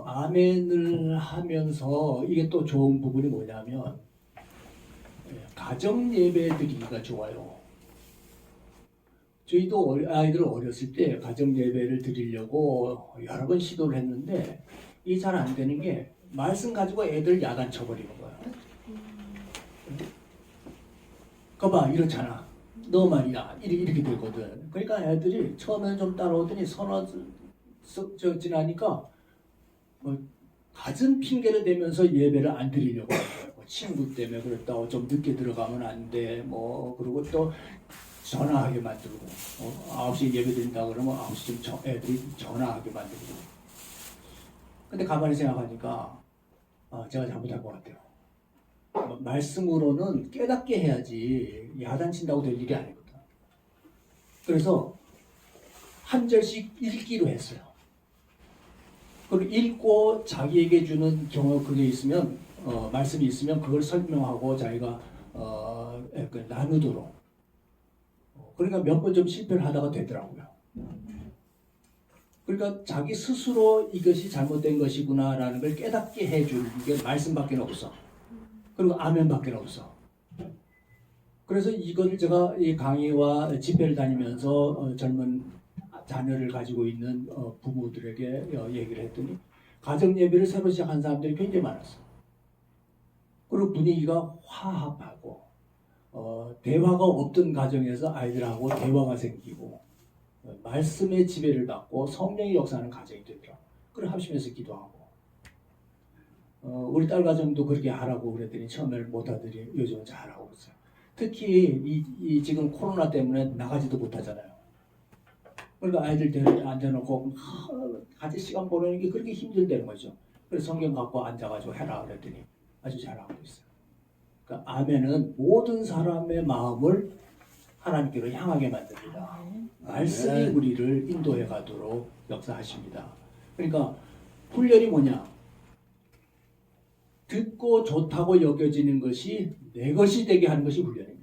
[SPEAKER 1] 아멘을 하면서 이게 또 좋은 부분이 뭐냐면 가정 예배 드리기가 좋아요. 저희도 아이들 어렸을 때 가정 예배를 드리려고 여러 번 시도를 했는데 이게 잘 안 되는 게 말씀 가지고 애들 야단 쳐버리는 거야. 거봐 이렇잖아. 너 말이야 이렇게 되거든. 그러니까 애들이 처음에는 좀 따라오더니 서너 지나니까 갖은 핑계를 대면서 예배를 안 드리려고 하는 거예요. 친구 때문에 그랬다고 좀 늦게 들어가면 안 돼. 그리고 또 전화하게 만들고 9시에 예배 드린다 그러면 9시쯤 애들이 전화하게 만들고. 근데 가만히 생각하니까 제가 잘못한 것 같아요. 말씀으로는 깨닫게 해야지 야단친다고 될 일이 아니거든. 그래서 한 절씩 읽기로 했어요. 그리고 읽고 자기에게 주는 경우 그게 있으면 말씀이 있으면 그걸 설명하고 자기가 나누도록. 그러니까 몇 번 좀 실패를 하다가 되더라고요. 그러니까 자기 스스로 이것이 잘못된 것이구나라는 걸 깨닫게 해줄 게 말씀밖에 없어. 그리고 아멘밖에 없어. 그래서 이거를 제가 이 강의와 집회를 다니면서 젊은 자녀를 가지고 있는 부모들에게 얘기를 했더니 가정 예배를 새로 시작한 사람들이 굉장히 많았어. 그리고 분위기가 화합하고 대화가 없던 가정에서 아이들하고 대화가 생기고 말씀의 지배를 받고 성령의 역사하는 가정이 되더라고. 그걸 합심해서 기도하고 우리 딸 가정도 그렇게 하라고 그랬더니 처음에는 못하더니 요즘은 잘하고 있어요. 특히 이 지금 코로나 때문에 나가지도 못하잖아요. 그러니까 아이들 앉아놓고 같이 시간 보내는 게 그렇게 힘들다는 거죠. 그래서 성경 갖고 앉아가지고 해라 그랬더니 아주 잘하고 있어요. 그러니까 아멘은 모든 사람의 마음을 하나님께로 향하게 만듭니다. 말씀이 우리를 인도해 가도록 역사하십니다. 그러니까 훈련이 뭐냐? 듣고 좋다고 여겨지는 것이 내 것이 되게 하는 것이 훈련입니다.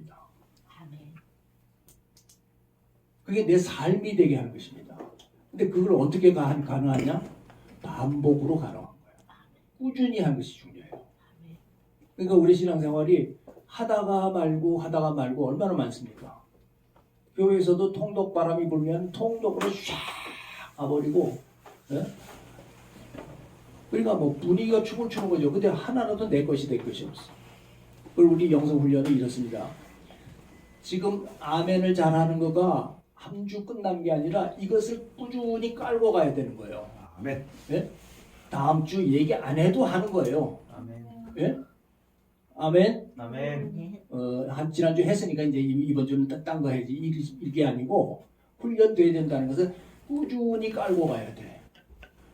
[SPEAKER 1] 그게 내 삶이 되게 하는 것입니다. 근데 그걸 어떻게 가능하냐? 반복으로 가능한 거예요. 꾸준히 하는 것이 중요해요. 그러니까 우리 신앙생활이 하다가 말고 얼마나 많습니까? 교회에서도 통독바람이 불면 통독으로 샥 가버리고, 예? 그러니까 뭐 분위기가 춤을 추는 거죠. 근데 하나라도 내 것이 없어. 그리고 우리 영성훈련은 이렇습니다. 지금 아멘을 잘하는 거가 한 주 끝난 게 아니라 이것을 꾸준히 깔고 가야 되는 거예요.
[SPEAKER 5] 아멘.
[SPEAKER 1] 예? 다음 주 얘기 안 해도 하는 거예요.
[SPEAKER 6] 아멘.
[SPEAKER 1] 예? 아멘.
[SPEAKER 6] 아멘.
[SPEAKER 1] 한 지난주 했으니까 이제 이번 주는 딴 거 해야지. 이게 아니고 훈련돼야 된다는 것은 꾸준히 깔고 가야 돼.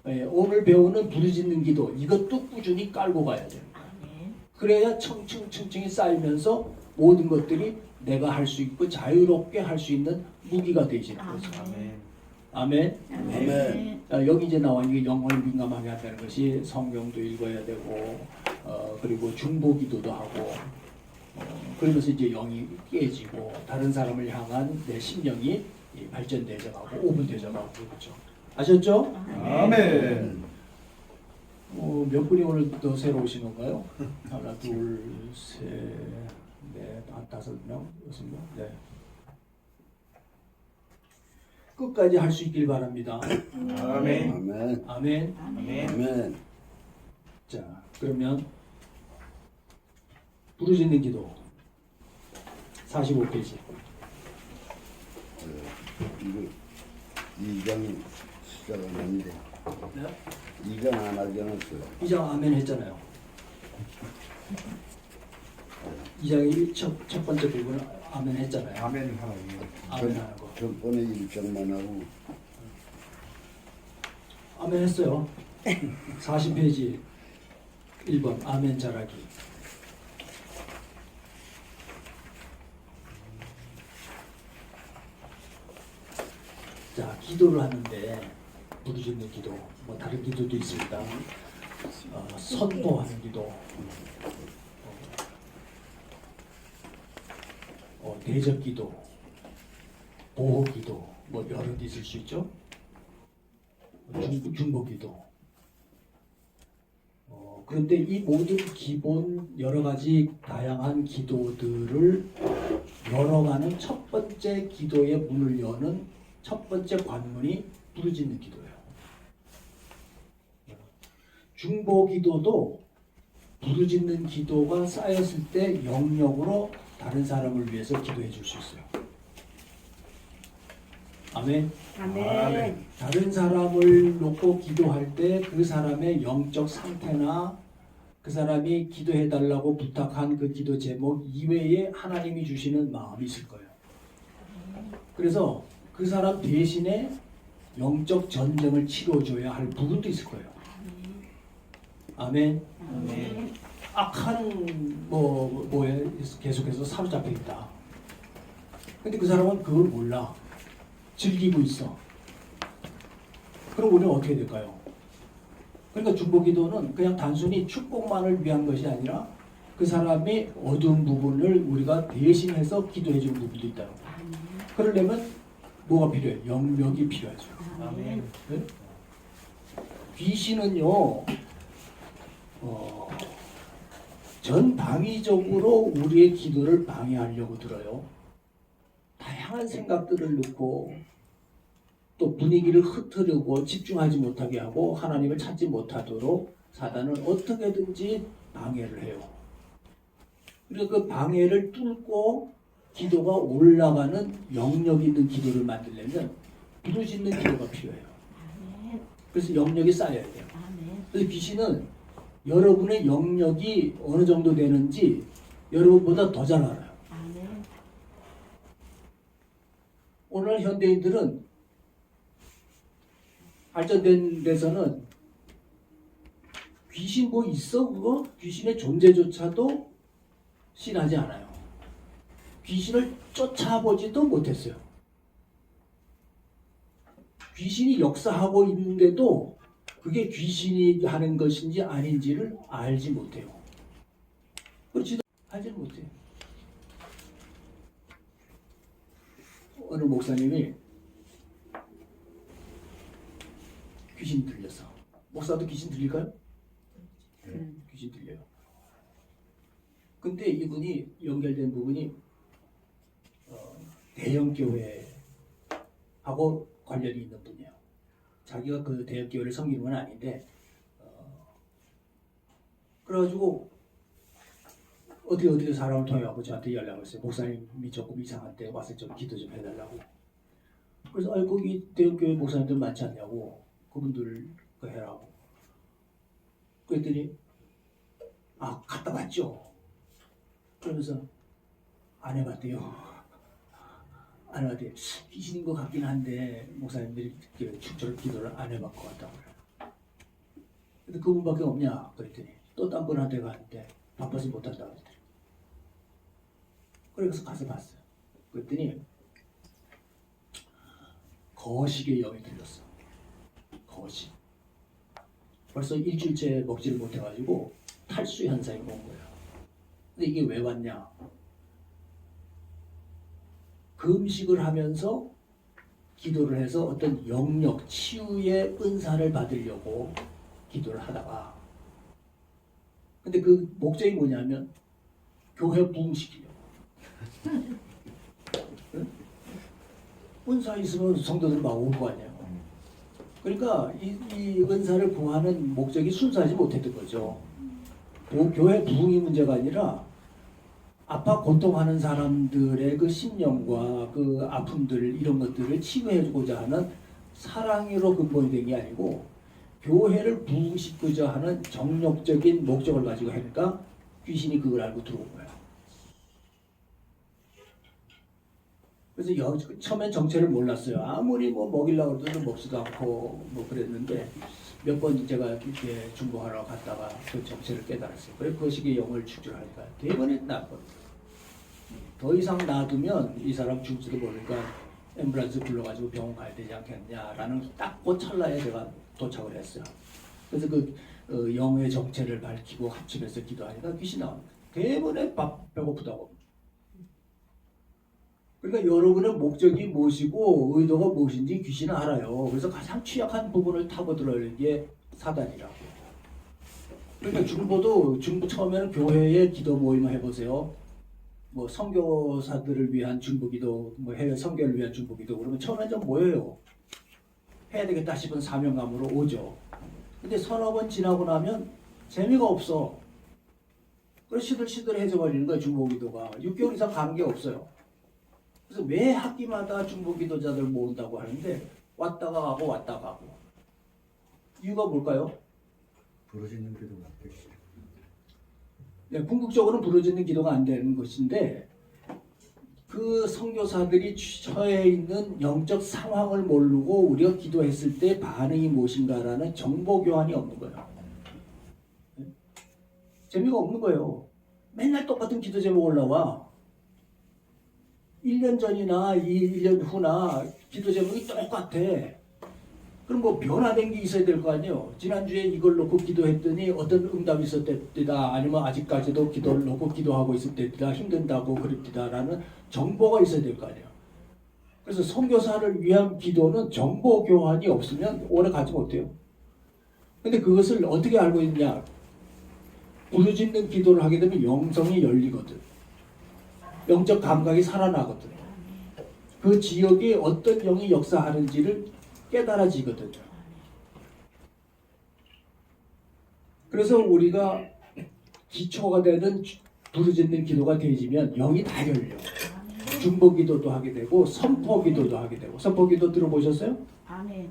[SPEAKER 1] 예, 오늘 배우는 부르짖는 기도 이것도 꾸준히 깔고 가야 돼. 그래야 층층층층이 쌓이면서 모든 것들이 내가 할 수 있고 자유롭게 할 수 있는 무기가 되시는 거죠.
[SPEAKER 6] 아멘.
[SPEAKER 1] 아멘.
[SPEAKER 2] 아멘.
[SPEAKER 1] 자, 여기 이제 나와 있는 게 영혼을 민감하게 한다는 것이 성경도 읽어야 되고, 그리고 중보기도도 하고, 그러면서 이제 영이 깨지고 다른 사람을 향한 내 심령이 발전되져가고 오분되져가고 그렇죠. 아셨죠?
[SPEAKER 5] 아멘.
[SPEAKER 1] 몇 분이 오늘 더 새로 오신 건가요? 하나, 둘, 셋, 넷, 다섯 명, 여섯 명. 네. 끝까지 할 수 있길 바랍니다.
[SPEAKER 5] 아멘.
[SPEAKER 2] 아멘.
[SPEAKER 1] 아멘.
[SPEAKER 6] 아멘.
[SPEAKER 2] 아멘.
[SPEAKER 1] 자, 그러면 부르짖는 기도 45페이지.
[SPEAKER 2] 이거 2장 시작은 했는데
[SPEAKER 1] 네?
[SPEAKER 2] 2장 안 하지 않았어요.
[SPEAKER 1] 2장 아멘 했잖아요. 2장의 첫 번째 부분은 아멘 했잖아요.
[SPEAKER 5] 아멘 하나님.
[SPEAKER 1] 아멘 하는 거.
[SPEAKER 2] 전번에 1장만 하고
[SPEAKER 1] 아멘 했어요. 40페이지 1번 아멘 잘하기. 자, 기도를 하는데 부르짖는 기도, 뭐 다른 기도도 있습니다. 선포하는 기도, 대적 기도, 보호 기도, 뭐 여러 개 있을 수 있죠. 중보 기도. 그런데 이 모든 기본 여러 가지 다양한 기도들을 열어가는 첫 번째 기도의 문을 여는 첫 번째 관문이 부르짖는 기도예요. 중보 기도도 부르짖는 기도가 쌓였을 때 영역으로 다른 사람을 위해서 기도해 줄 수 있어요. 아멘.
[SPEAKER 5] 아멘.
[SPEAKER 1] 다른 사람을 놓고 기도할 때 그 사람의 영적 상태나 그 사람이 기도해 달라고 부탁한 그 기도 제목 이외에 하나님이 주시는 마음이 있을 거예요. 그래서 그 사람 대신에 영적 전쟁을 치러줘야 할 부분도 있을 거예요. 아멘.
[SPEAKER 6] 아멘.
[SPEAKER 1] 악한 뭐에 계속해서 사로잡혀 있다. 근데 그 사람은 그걸 몰라. 즐기고 있어. 그럼 우리는 어떻게 될까요? 그러니까 중보기도는 그냥 단순히 축복만을 위한 것이 아니라 그 사람의 어두운 부분을 우리가 대신해서 기도해 주는 부분도 있다. 그러려면 뭐가 필요해? 영역이 필요하죠.
[SPEAKER 6] 아멘.
[SPEAKER 1] 네? 귀신은요, 전방위적으로 우리의 기도를 방해하려고 들어요. 다양한 생각들을 넣고 또 분위기를 흐트르고 집중하지 못하게 하고 하나님을 찾지 못하도록 사단은 어떻게든지 방해를 해요. 그래서 그 방해를 뚫고 기도가 올라가는 영역 있는 기도를 만들려면 부르짖는 기도가 필요해요. 그래서 영역이 쌓여야 돼요. 그래서 귀신은 여러분의 영역이 어느 정도 되는지 여러분보다 더 잘 알아요. 오늘 현대인들은 발전된 데서는 귀신 뭐 있어 그거? 귀신의 존재조차도 신하지 않아요. 귀신을 쫓아보지도 못했어요. 귀신이 역사하고 있는데도 그게 귀신이 하는 것인지 아닌지를 알지 못해요. 그렇지도 알지 못해요. 어느 목사님이 귀신 들렸어. 목사도 귀신 들릴까요? 귀신 들려요. 근데 이분이 연결된 부분이 대형 교회하고 관련이 있는 분이에요. 자기가 그 대형 교회를 섬기는 건 아닌데 그래가지고 어디 사람을 통해갖고 저한테 연락을 했어요. 목사님이 조금 이상한데 와서 좀 기도 좀 해달라고. 그래서 거기 대형 교회 목사님들 많지 않냐고 그분들 그 해라고. 그랬더니 갔다 왔죠. 그러면서 안 해봤대요. 안 해봤대요. 귀신인 것 같긴 한데 목사님들이 축절 기도를 안 해볼 것 같다고 그래요. 근데 그분밖에 없냐 그랬더니 또 딴 분한테 가는데 바빠서 못한다 그랬더니 그래서 가서 봤어요. 그랬더니 거식의 영이 들렸어. 거식. 벌써 일주일째 먹지를 못해가지고 탈수 현상이 온 거예요. 근데 이게 왜 왔냐? 금식을 하면서 기도를 해서 어떤 영역, 치유의 은사를 받으려고 기도를 하다가 근데 그 목적이 뭐냐면 교회 부흥시키려고. 응? 은사 있으면 성도들 막 올 거 아니에요. 그러니까 이 은사를 구하는 목적이 순수하지 못했던 거죠. 교회 부흥이 문제가 아니라 아파 고통하는 사람들의 그 심령과 그 아픔들 이런 것들을 치유해주고자 하는 사랑으로 근본이 된 게 아니고 교회를 부흥시키고자 하는 정력적인 목적을 가지고 하니까 귀신이 그걸 알고 들어온 거예요. 그래서 처음엔 정체를 몰랐어요. 아무리 뭐 먹이려고 해도 먹지도 않고 뭐 그랬는데 몇 번 제가 이렇게 중보하러 갔다가 그 정체를 깨달았어요. 그래서 그 시기에 영을 축출하니까 대번에 나왔거든요. 더 이상 놔두면 이 사람 죽지도 모르니까 앰뷸런스 불러가지고 병원 가야 되지 않겠냐라는 딱 그 찰나에 제가 도착을 했어요. 그래서 그 영의 정체를 밝히고 합심해서 기도하니까 귀신이 나옵니다. 대번에 배고프다고. 그러니까 여러분의 목적이 무엇이고 의도가 무엇인지 귀신은 알아요. 그래서 가장 취약한 부분을 타고 들어오는 게 사단이라고. 그러니까 중보 처음에는 교회에 기도 모임을 해보세요. 뭐 선교사들을 위한 중보기도, 뭐 해외 선교를 위한 중보기도 그러면 처음에 좀 모여요. 해야 되겠다 싶은 사명감으로 오죠. 근데 서너 번 지나고 나면 재미가 없어. 그래서 시들시들해져 버리는 거예요. 중보기도가 6개월 이상 가는 게 없어요. 그래서 매 학기마다 중보기도자들 모은다고 하는데 왔다가 가고 왔다가 가고. 이유가 뭘까요?
[SPEAKER 2] 부르짖는 기도가 되시.
[SPEAKER 1] 네, 궁극적으로는 부르짖는 기도가 안 되는 것인데 그 선교사들이 처해 있는 영적 상황을 모르고 우리가 기도했을 때 반응이 무엇인가라는 정보 교환이 없는 거예요. 네? 재미가 없는 거예요. 맨날 똑같은 기도 제목 올라와. 1년 전이나 1년 후나 기도 제목이 똑같아. 그럼 뭐 변화된 게 있어야 될 거 아니에요. 지난주에 이걸 놓고 기도했더니 어떤 응답이 있었답니다. 아니면 아직까지도 기도를 놓고 기도하고 있을 때다 힘든다고 그랬다라는 정보가 있어야 될 거 아니에요. 그래서 선교사를 위한 기도는 정보 교환이 없으면 오래 가지 못해요. 근데 그것을 어떻게 알고 있냐? 부르짖는 기도를 하게 되면 영성이 열리거든. 영적 감각이 살아나거든. 그 지역에 어떤 영이 역사하는지를 깨달아지거든요. 그래서 우리가 기초가 되는 부르짖는 기도가 되어지면 영이 다 열려. 중보기도도 하게 되고 선포기도도 하게 되고. 선포기도 들어보셨어요?
[SPEAKER 4] 아멘.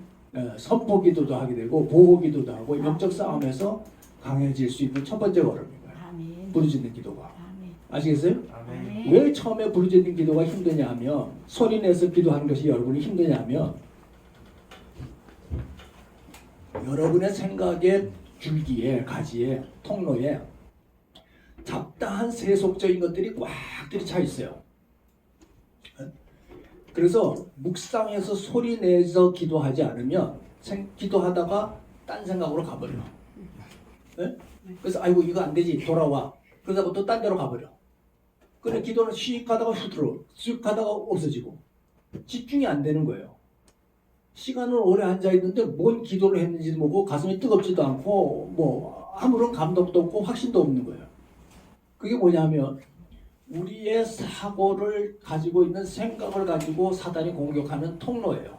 [SPEAKER 1] 선포기도도 하게 되고 보호기도도 하고 영적 싸움에서 강해질 수 있는 첫 번째 걸음이에요.
[SPEAKER 4] 아멘.
[SPEAKER 1] 부르짖는 기도가.
[SPEAKER 4] 아멘.
[SPEAKER 1] 아시겠어요?
[SPEAKER 6] 아멘.
[SPEAKER 1] 왜 처음에 부르짖는 기도가 힘드냐 하면 소리내서 기도하는 것이 여러분이 힘드냐 하면 여러분의 생각의 줄기에 가지에 통로에 잡다한 세속적인 것들이 꽉 들이차 있어요. 그래서 묵상해서 소리내서 기도하지 않으면 기도하다가 딴 생각으로 가버려. 네? 그래서 아이고 이거 안 되지 돌아와. 그러다가 또 딴 데로 가버려. 그래 기도는 씩 하다가 훅 들어. 쭉 하다가 없어지고. 집중이 안 되는 거예요. 시간을 오래 앉아 있는데 뭔 기도를 했는지도 모르고 가슴이 뜨겁지도 않고 뭐 아무런 감동도 없고 확신도 없는 거예요. 그게 뭐냐면 우리의 사고를 가지고 있는 생각을 가지고 사단이 공격하는 통로예요.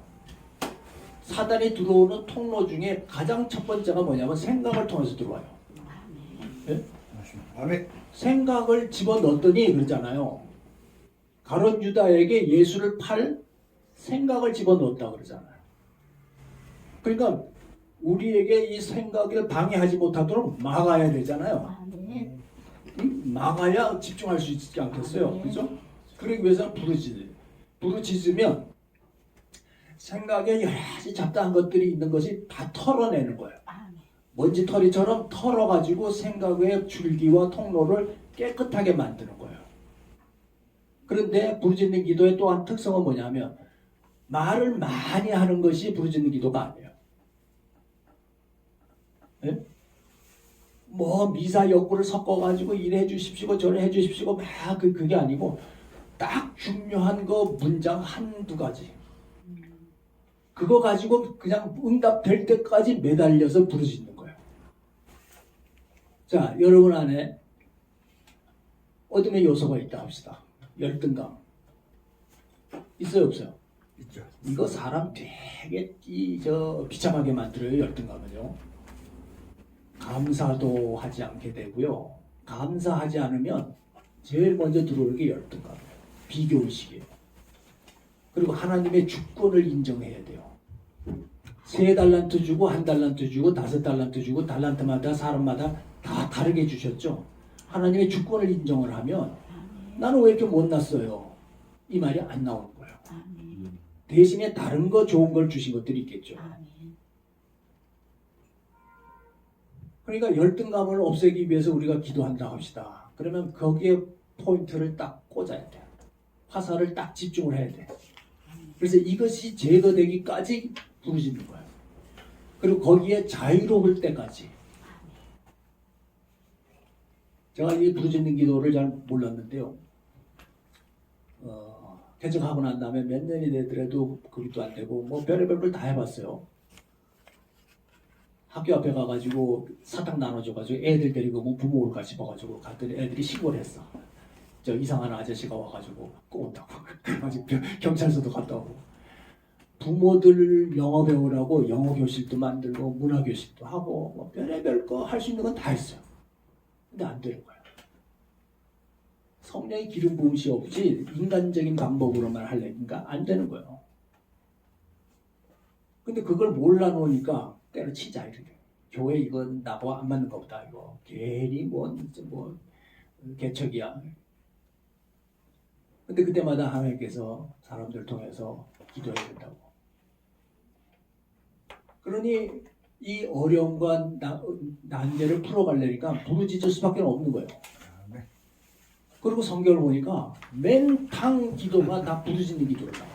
[SPEAKER 1] 사단이 들어오는 통로 중에 가장 첫 번째가 뭐냐면 생각을 통해서 들어와요. 네?
[SPEAKER 2] 아멘.
[SPEAKER 1] 생각을 집어넣었더니 그러잖아요. 가룟 유다에게 예수를 팔 생각을 집어넣었다 그러잖아요. 그러니까 우리에게 이 생각을 방해하지 못하도록 막아야 되잖아요.
[SPEAKER 4] 아멘.
[SPEAKER 1] 막아야 집중할 수 있지 않겠어요? 그죠? 그러기 위해서는 부르짖으면 생각에 여러 가지 잡다한 것들이 있는 것이 다 털어내는 거예요.
[SPEAKER 4] 아멘.
[SPEAKER 1] 먼지털이처럼 털어가지고 생각의 줄기와 통로를 깨끗하게 만드는 거예요. 그런데 부르짖는 기도의 또 한 특성은 뭐냐면 말을 많이 하는 것이 부르짖는 기도가 아니에요. 예? 뭐 미사 여구를 섞어가지고 이래 해주십시오 저래 해주십시오 막 그게 아니고 딱 중요한 거 문장 한두 가지 그거 가지고 그냥 응답될 때까지 매달려서 부르짖는 거예요. 자, 여러분 안에 어둠의 요소가 있다 합시다. 열등감 있어요 없어요?
[SPEAKER 2] 있죠.
[SPEAKER 1] 이거 사람 되게 비참하게 만들어요. 열등감은요. 감사도 하지 않게 되고요. 감사하지 않으면 제일 먼저 들어오는 게 열등감이에요. 비교의식이에요. 그리고 하나님의 주권을 인정해야 돼요. 3달란트 주고 1달란트 주고 5달란트 주고 달란트마다 사람마다 다 다르게 주셨죠. 하나님의 주권을 인정을 하면 나는 왜 이렇게 못났어요? 이 말이 안 나오는 거예요.
[SPEAKER 4] 아멘.
[SPEAKER 1] 대신에 다른 거 좋은 걸 주신 것들이 있겠죠.
[SPEAKER 4] 아멘.
[SPEAKER 1] 그러니까 열등감을 없애기 위해서 우리가 기도한다 합시다. 그러면 거기에 포인트를 딱 꽂아야 돼요. 화살을 딱 집중을 해야 돼. 그래서 이것이 제거되기까지 부르짖는 거예요. 그리고 거기에 자유로울 때까지. 제가 이 부르짖는 기도를 잘 몰랐는데요. 개척하고 난 다음에 몇 년이 되더라도 그것도 안 되고 뭐 별의별 걸 다 해봤어요. 학교 앞에 가가지고 사탕 나눠줘가지고 애들 데리고 뭐 부모를 같이 봐가지고 갔더니 애들이 신고를 했어. 저 이상한 아저씨가 와가지고 꼬운다고. 그래가지고 경찰서도 갔다 오고. 부모들 영어 배우라고 영어 교실도 만들고 문화 교실도 하고 뭐 별의별 거 할 수 있는 건 다 했어요. 근데 안 되는 거예요. 성령의 기름 부음이 없이 인간적인 방법으로만 하려니까 안 되는 거예요. 근데 그걸 몰라놓으니까 때려치자 이렇게. 교회 이건 나하고 안 맞는 것보다 이거 괜히 뭐 개척이야. 근데 그때마다 하나님께서 사람들 통해서 기도해야 된다고. 그러니 이 어려움과 난제를 풀어가려니까 부르짖을 수밖에 없는 거예요. 그리고 성경을 보니까 맨탕 기도가 다 부르짖는 기도로 나와요.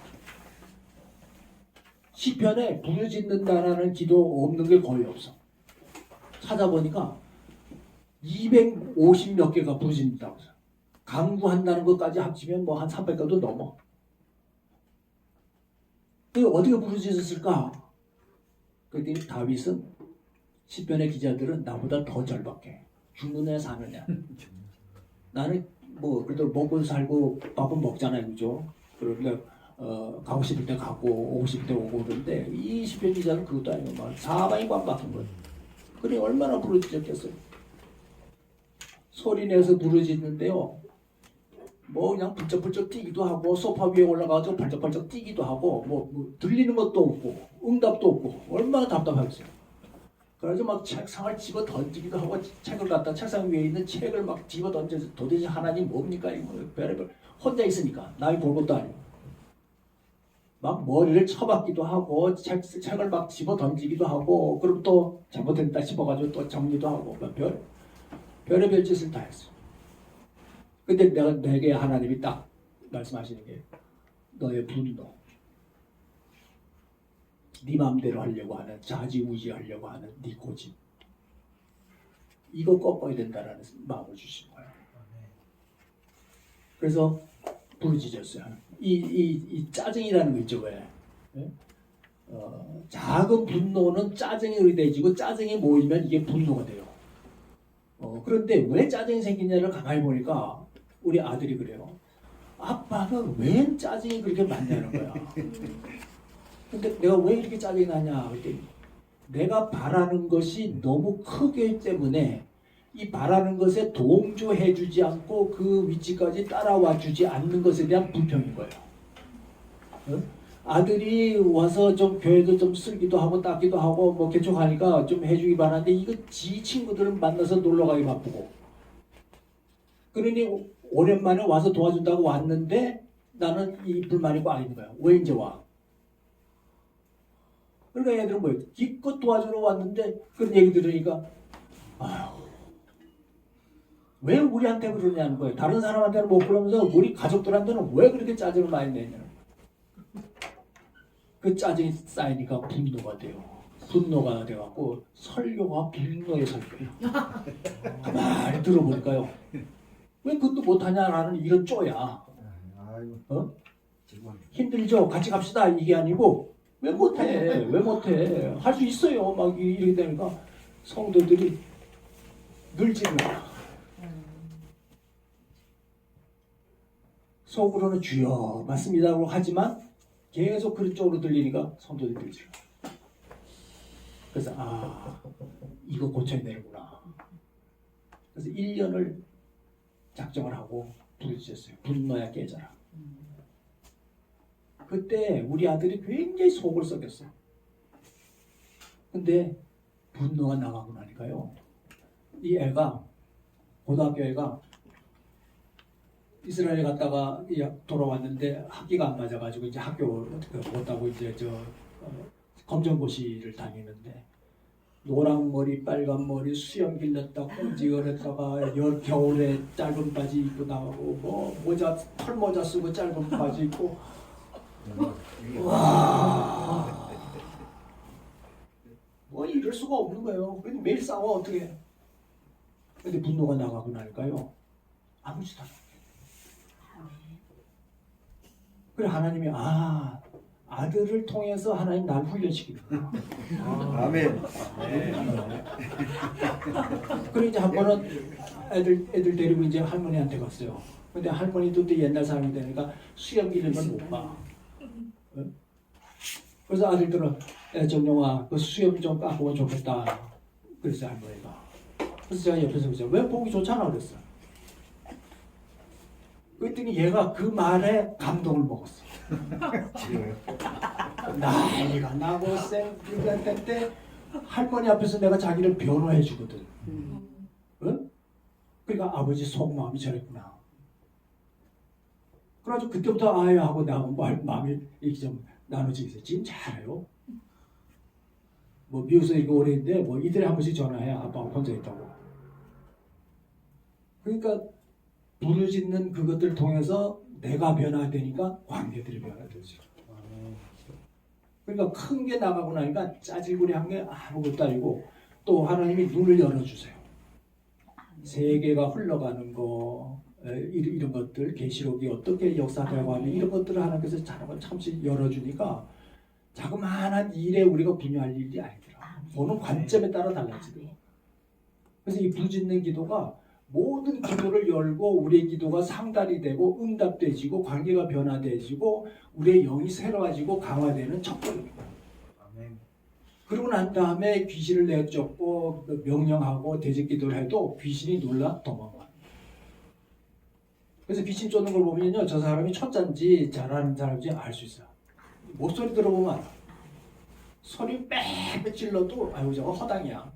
[SPEAKER 1] 시편에 부르짖는다라는 기도 없는 게 거의 없어. 찾아보니까 250 몇 개가 부르짖는다고 해서 강구한다는 것까지 합치면 뭐 한 300가도 넘어. 그 어디가 부르짖었을까? 그랬더니 다윗은 시편의 기자들은 나보다 더 절박해. 죽느냐 사느냐. 나는 뭐 그래도 먹고 살고 밥은 먹잖아요, 그죠? 그러니까 가고 싶을 때 가고 오고 싶을 때 오고 그러는데 이 시편 기자는 그것도 아니고 막 사방이 꽉 막힌 거예요. 그래 얼마나 부르짖었겠어요. 소리 내서 부르짖는데요. 뭐 그냥 불쩍불쩍 뛰기도 하고 소파 위에 올라가서 발쩍발쩍 뛰기도 하고 뭐 들리는 것도 없고 응답도 없고 얼마나 답답하겠어요. 그래서 막 책상을 집어 던지기도 하고 책을 갖다 책상 위에 있는 책을 막 집어 던져서 도대체 하나님 뭡니까 이거 별의별 혼자 있으니까 나이 볼 것도 아니고 막 머리를 쳐박기도 하고 책을 막 집어 던지기도 하고 그럼 또 잘못했다 싶어가지고 또 정리도 하고 별의별 짓을 다 했어. 근데 내게 하나님이 딱 말씀하시는 게 너의 분노, 네 마음대로 하려고 하는 좌지우지 하려고 하는 네 고집 이거 꺾어야 된다라는 마음을 주신 거예요. 그래서 부르짖었어요. 이 짜증이라는 거 있죠, 왜? 예? 작은 분노는 짜증이 의대지고 짜증이 모이면 이게 분노가 돼요. 그런데 왜 짜증이 생기냐를 가만히 보니까 우리 아들이 그래요. 아빠는 왜 짜증이 그렇게 많냐는 거야. 근데 내가 왜 이렇게 짜증이 나냐 그랬더니 내가 바라는 것이 너무 크기 때문에 이 바라는 것에 동조해주지 않고 그 위치까지 따라와주지 않는 것에 대한 불평인 거예요. 아들이 와서 좀 교회도 좀 쓸기도 하고 닦기도 하고 뭐 개척하니까 좀 해주기 바라는데 이거 지 친구들을 만나서 놀러 가기 바쁘고 그러니 오랜만에 와서 도와준다고 왔는데 나는 이 불만이 꽉 있는 거야. 왜 이제 와? 그러니까 애들은 뭐예요? 기껏 도와주러 왔는데 그런 얘기 들으니까 아휴 왜 우리한테 그러냐는 거예요. 다른 사람한테는 못 그러면서 우리 가족들한테는 왜 그렇게 짜증을 많이 내냐. 그 짜증이 쌓이니까 분노가 돼요. 분노가 돼갖고 설교가 분노의 설교예요. 가만히 들어보니까요. 왜 그것도 못하냐라는 이런 쪼야.
[SPEAKER 2] 아이고.
[SPEAKER 1] 힘들죠? 같이 갑시다 이게 아니고 왜 못해? 왜 못해? 할 수 있어요. 막 이렇게 되니까 성도들이 늘지는 거야. 속으로는 주여 맞습니다라고 하지만 계속 그런 쪽으로 들리니까 성도들이 늘지는 거야. 그래서 이거 고쳐야 되는구나. 그래서 1년을 작정을 하고 부르짖었어요. 분노야 깨져라. 그때 우리 아들이 굉장히 속을 썩였어요. 근데 분노가 나가고 나니까요. 이 애가 고등학교 애가 이스라엘 갔다가 돌아왔는데 학기가 안 맞아가지고 이제 학교 못 가고 이제 검정고시를 다니는데 노란 머리, 빨간 머리, 수염 길렀다, 꽁지걸었다가 겨울에 짧은 바지 입고 나가고 뭐 모자, 털 모자 쓰고 짧은 바지 입고 와, 뭐 이럴 수가 없는 거예요. 근데 매일 싸워 어떻게? 근데 분노가 나가고 나니까요 아무 짓 안 해요. 그래 하나님이 아들을 통해서 하나님 날 훈련시키는
[SPEAKER 5] 아멘.
[SPEAKER 1] 그래 이제 한 번은 애들 데리고 이제 할머니한테 갔어요. 근데 할머니도 또 옛날 사람이 되니까 수염 기르면 못 봐. 응? 그래서 아들들은 정용아 그 수염 좀 깎으면 좋겠다. 그래서 할머니가. 그래서 제가 옆에서 그랬어요. 왜 보기 좋잖아 그랬어. 그랬더니 얘가 그 말에 감동을 먹었어. 난리가 나고 쌩 때 할머니 앞에서 내가 자기를 변호해 주거든. 응? 그러니까 아버지 속마음이 저랬구나. 그래가지고 그때부터 아유 하고 나하고 마음이 이렇게 좀 나눠지게 됐어요. 지금 잘해요. 뭐 미국에서 이렇게 오래 있는데 뭐 이틀에 한 번씩 전화해. 아빠가 혼자 있다고. 그러니까 부르짖는 그것들을 통해서 내가 변화되니까 관계들이 변화되죠. 그러니까 큰 게 나가고 나니까 짜질구리한 게 아무것도 아니고 또 하나님이 눈을 열어주세요. 세계가 흘러가는 거 이런 것들 계시록이 어떻게 역사되고 하는 이런 것들을 하나님께서 참씩 열어주니까 자그마한 일에 우리가 분유할 일이 아니더라. 보는 관점에 따라 달라지더라고요. 그래서 이 부르짖는 기도가 모든 기도를 열고 우리의 기도가 상달이 되고 응답되지고 관계가 변화되지고 우리의 영이 새로워지고 강화되는 첫걸음입니다.
[SPEAKER 6] 아멘.
[SPEAKER 1] 그러고 난 다음에 귀신을 내쫓고 명령하고 대적 기도를 해도 귀신이 놀라 도망가. 그래서 귀신 쫓는 걸 보면요, 저 사람이 초짜인지 잘하는 사람인지 알 수 있어요. 목소리 들어보면 알아. 소리 빽빽 질러도 아유 저거 허당이야.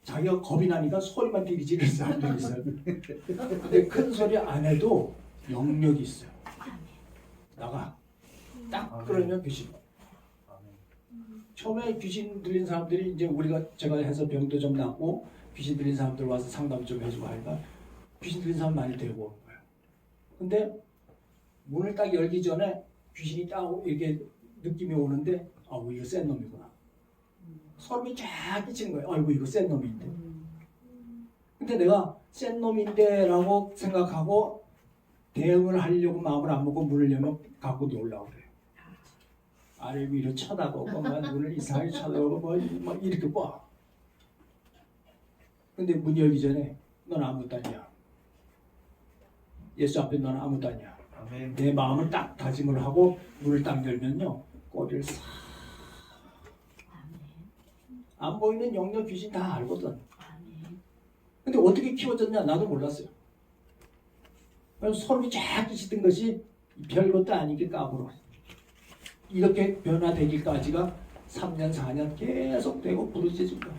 [SPEAKER 1] 자기가 겁이 나니까 소리만 비리지는 사람들이 있어요. 근데 큰 소리 안 해도 영역이 있어요. 나가. 딱 그러면 귀신. 처음에 귀신 들린 사람들이 이제 제가 해서 병도 좀 낫고 귀신 들린 사람들 와서 상담 좀 해주고 하니까 귀신 들린 사람 많이 데리고 오는 거예요. 근데 문을 딱 열기 전에 귀신이 딱 이렇게 느낌이 오는데 아우 이거 센 놈이구나. 소름이 쫙 끼치는 거예요. 아이고 이거 센 놈인데. 근데 내가 센 놈인데 라고 생각하고 대응을 하려고 마음을 안 먹고 문을 열면 갖고 놀라고 그래요. 아래 위로 쳐다보고 막 눈을 이상하게 쳐다보고 막 이렇게 봐. 근데 문 열기 전에 넌 아무것도 아니야. 예수 앞에 넌 아무것도 아니야.
[SPEAKER 6] 아멘.
[SPEAKER 1] 내 마음을 딱 다짐을 하고 문을 딱 열면요 꼬리를 싹 안 보이는 영역 귀신 다 알거든. 근데 어떻게 키워졌냐 나도 몰랐어요. 그래서 소름이 쫙 끼치던 것이 별것도 아니게 까불어. 이렇게 변화되기까지가 3년 4년 계속되고 부르짖은 거예요.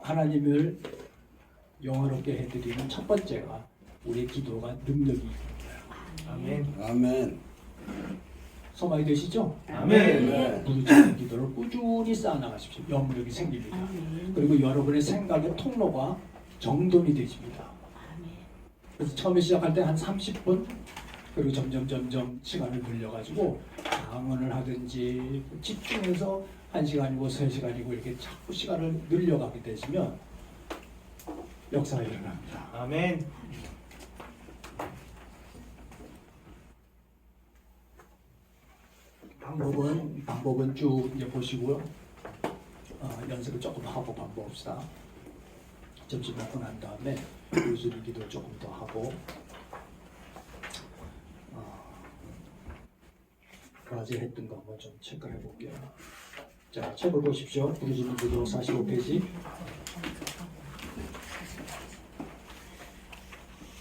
[SPEAKER 1] 하나님을 영화롭게 해드리는 첫 번째가 우리의 기도가 능력이 있는 거예요.
[SPEAKER 6] 아멘.
[SPEAKER 2] 아멘.
[SPEAKER 1] 소망이 되시죠?
[SPEAKER 6] 아멘.
[SPEAKER 1] 부르짖는 기도를 꾸준히 쌓아나가십시오. 영력이 생깁니다. 그리고 여러분의 생각의 통로가 정돈이 되십니다. 그래서 처음에 시작할 때 한 30분 그리고 점점 시간을 늘려가지고 강언을 하든지 집중해서 1시간이고 3시간이고 이렇게 자꾸 시간을 늘려가게 되시면 역사가 일어납니다.
[SPEAKER 6] 아멘.
[SPEAKER 1] 방법은 쭉 이제 보시고요. 연습을 조금 하고 반복합시다. 점심 먹고 난 다음에 요술 기도 조금 더 하고 어제 했던 거 한번 좀 체크해 볼게요. 자, 책을 보십시오. 부르짖는 기도 45페이지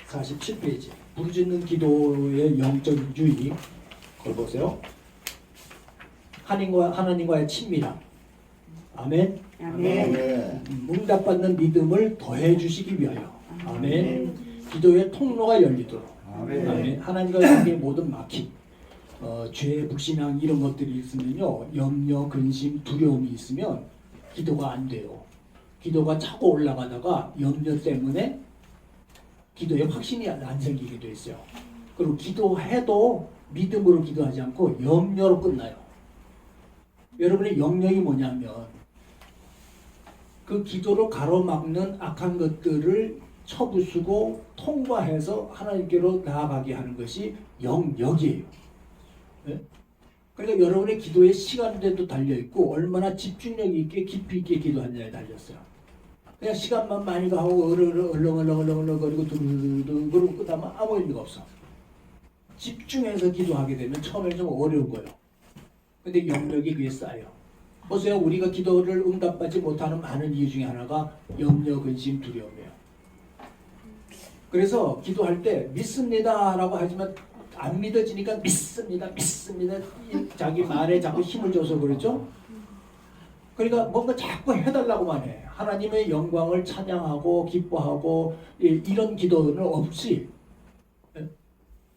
[SPEAKER 1] 47페이지 부르짖는 기도의 영적 유의 그걸 보세요. 하나님과의 친밀함. 아멘.
[SPEAKER 6] 아멘.
[SPEAKER 1] 응답받는 믿음을 더해 주시기 위하여. 아멘. 기도의 통로가 열리도록.
[SPEAKER 2] 아멘.
[SPEAKER 1] 아멘. 하나님과 관계의 모든 막힘, 죄, 불신앙 이런 것들이 있으면요, 염려, 근심, 두려움이 있으면 기도가 안 돼요. 기도가 차고 올라가다가 염려 때문에 기도에 확신이 안 생기게 돼 있어요. 그리고 기도해도 믿음으로 기도하지 않고 염려로 끝나요. 여러분의 영역이 뭐냐면 그 기도를 가로막는 악한 것들을 쳐부수고 통과해서 하나님께로 나아가게 하는 것이 영역이에요. 네? 그러니까 여러분의 기도의 시간대도 달려있고 얼마나 집중력 있게 깊이 있게 기도하느냐에 달렸어요. 그냥 시간만 많이 가고 얼렁얼렁거리고 두루두루 그러고 끝나면 아무 의미가 없어. 집중해서 기도하게 되면 처음에는 좀 어려운 거예요. 근데 영역이 그게 쌓여. 보세요. 우리가 기도를 응답받지 못하는 많은 이유 중에 하나가 염려, 근심, 두려움이에요. 그래서 기도할 때 믿습니다 라고 하지만 안 믿어지니까 믿습니다 자기 말에 자꾸 힘을 줘서 그러죠. 그러니까 뭔가 자꾸 해달라고만 해. 하나님의 영광을 찬양하고 기뻐하고 이런 기도는 없이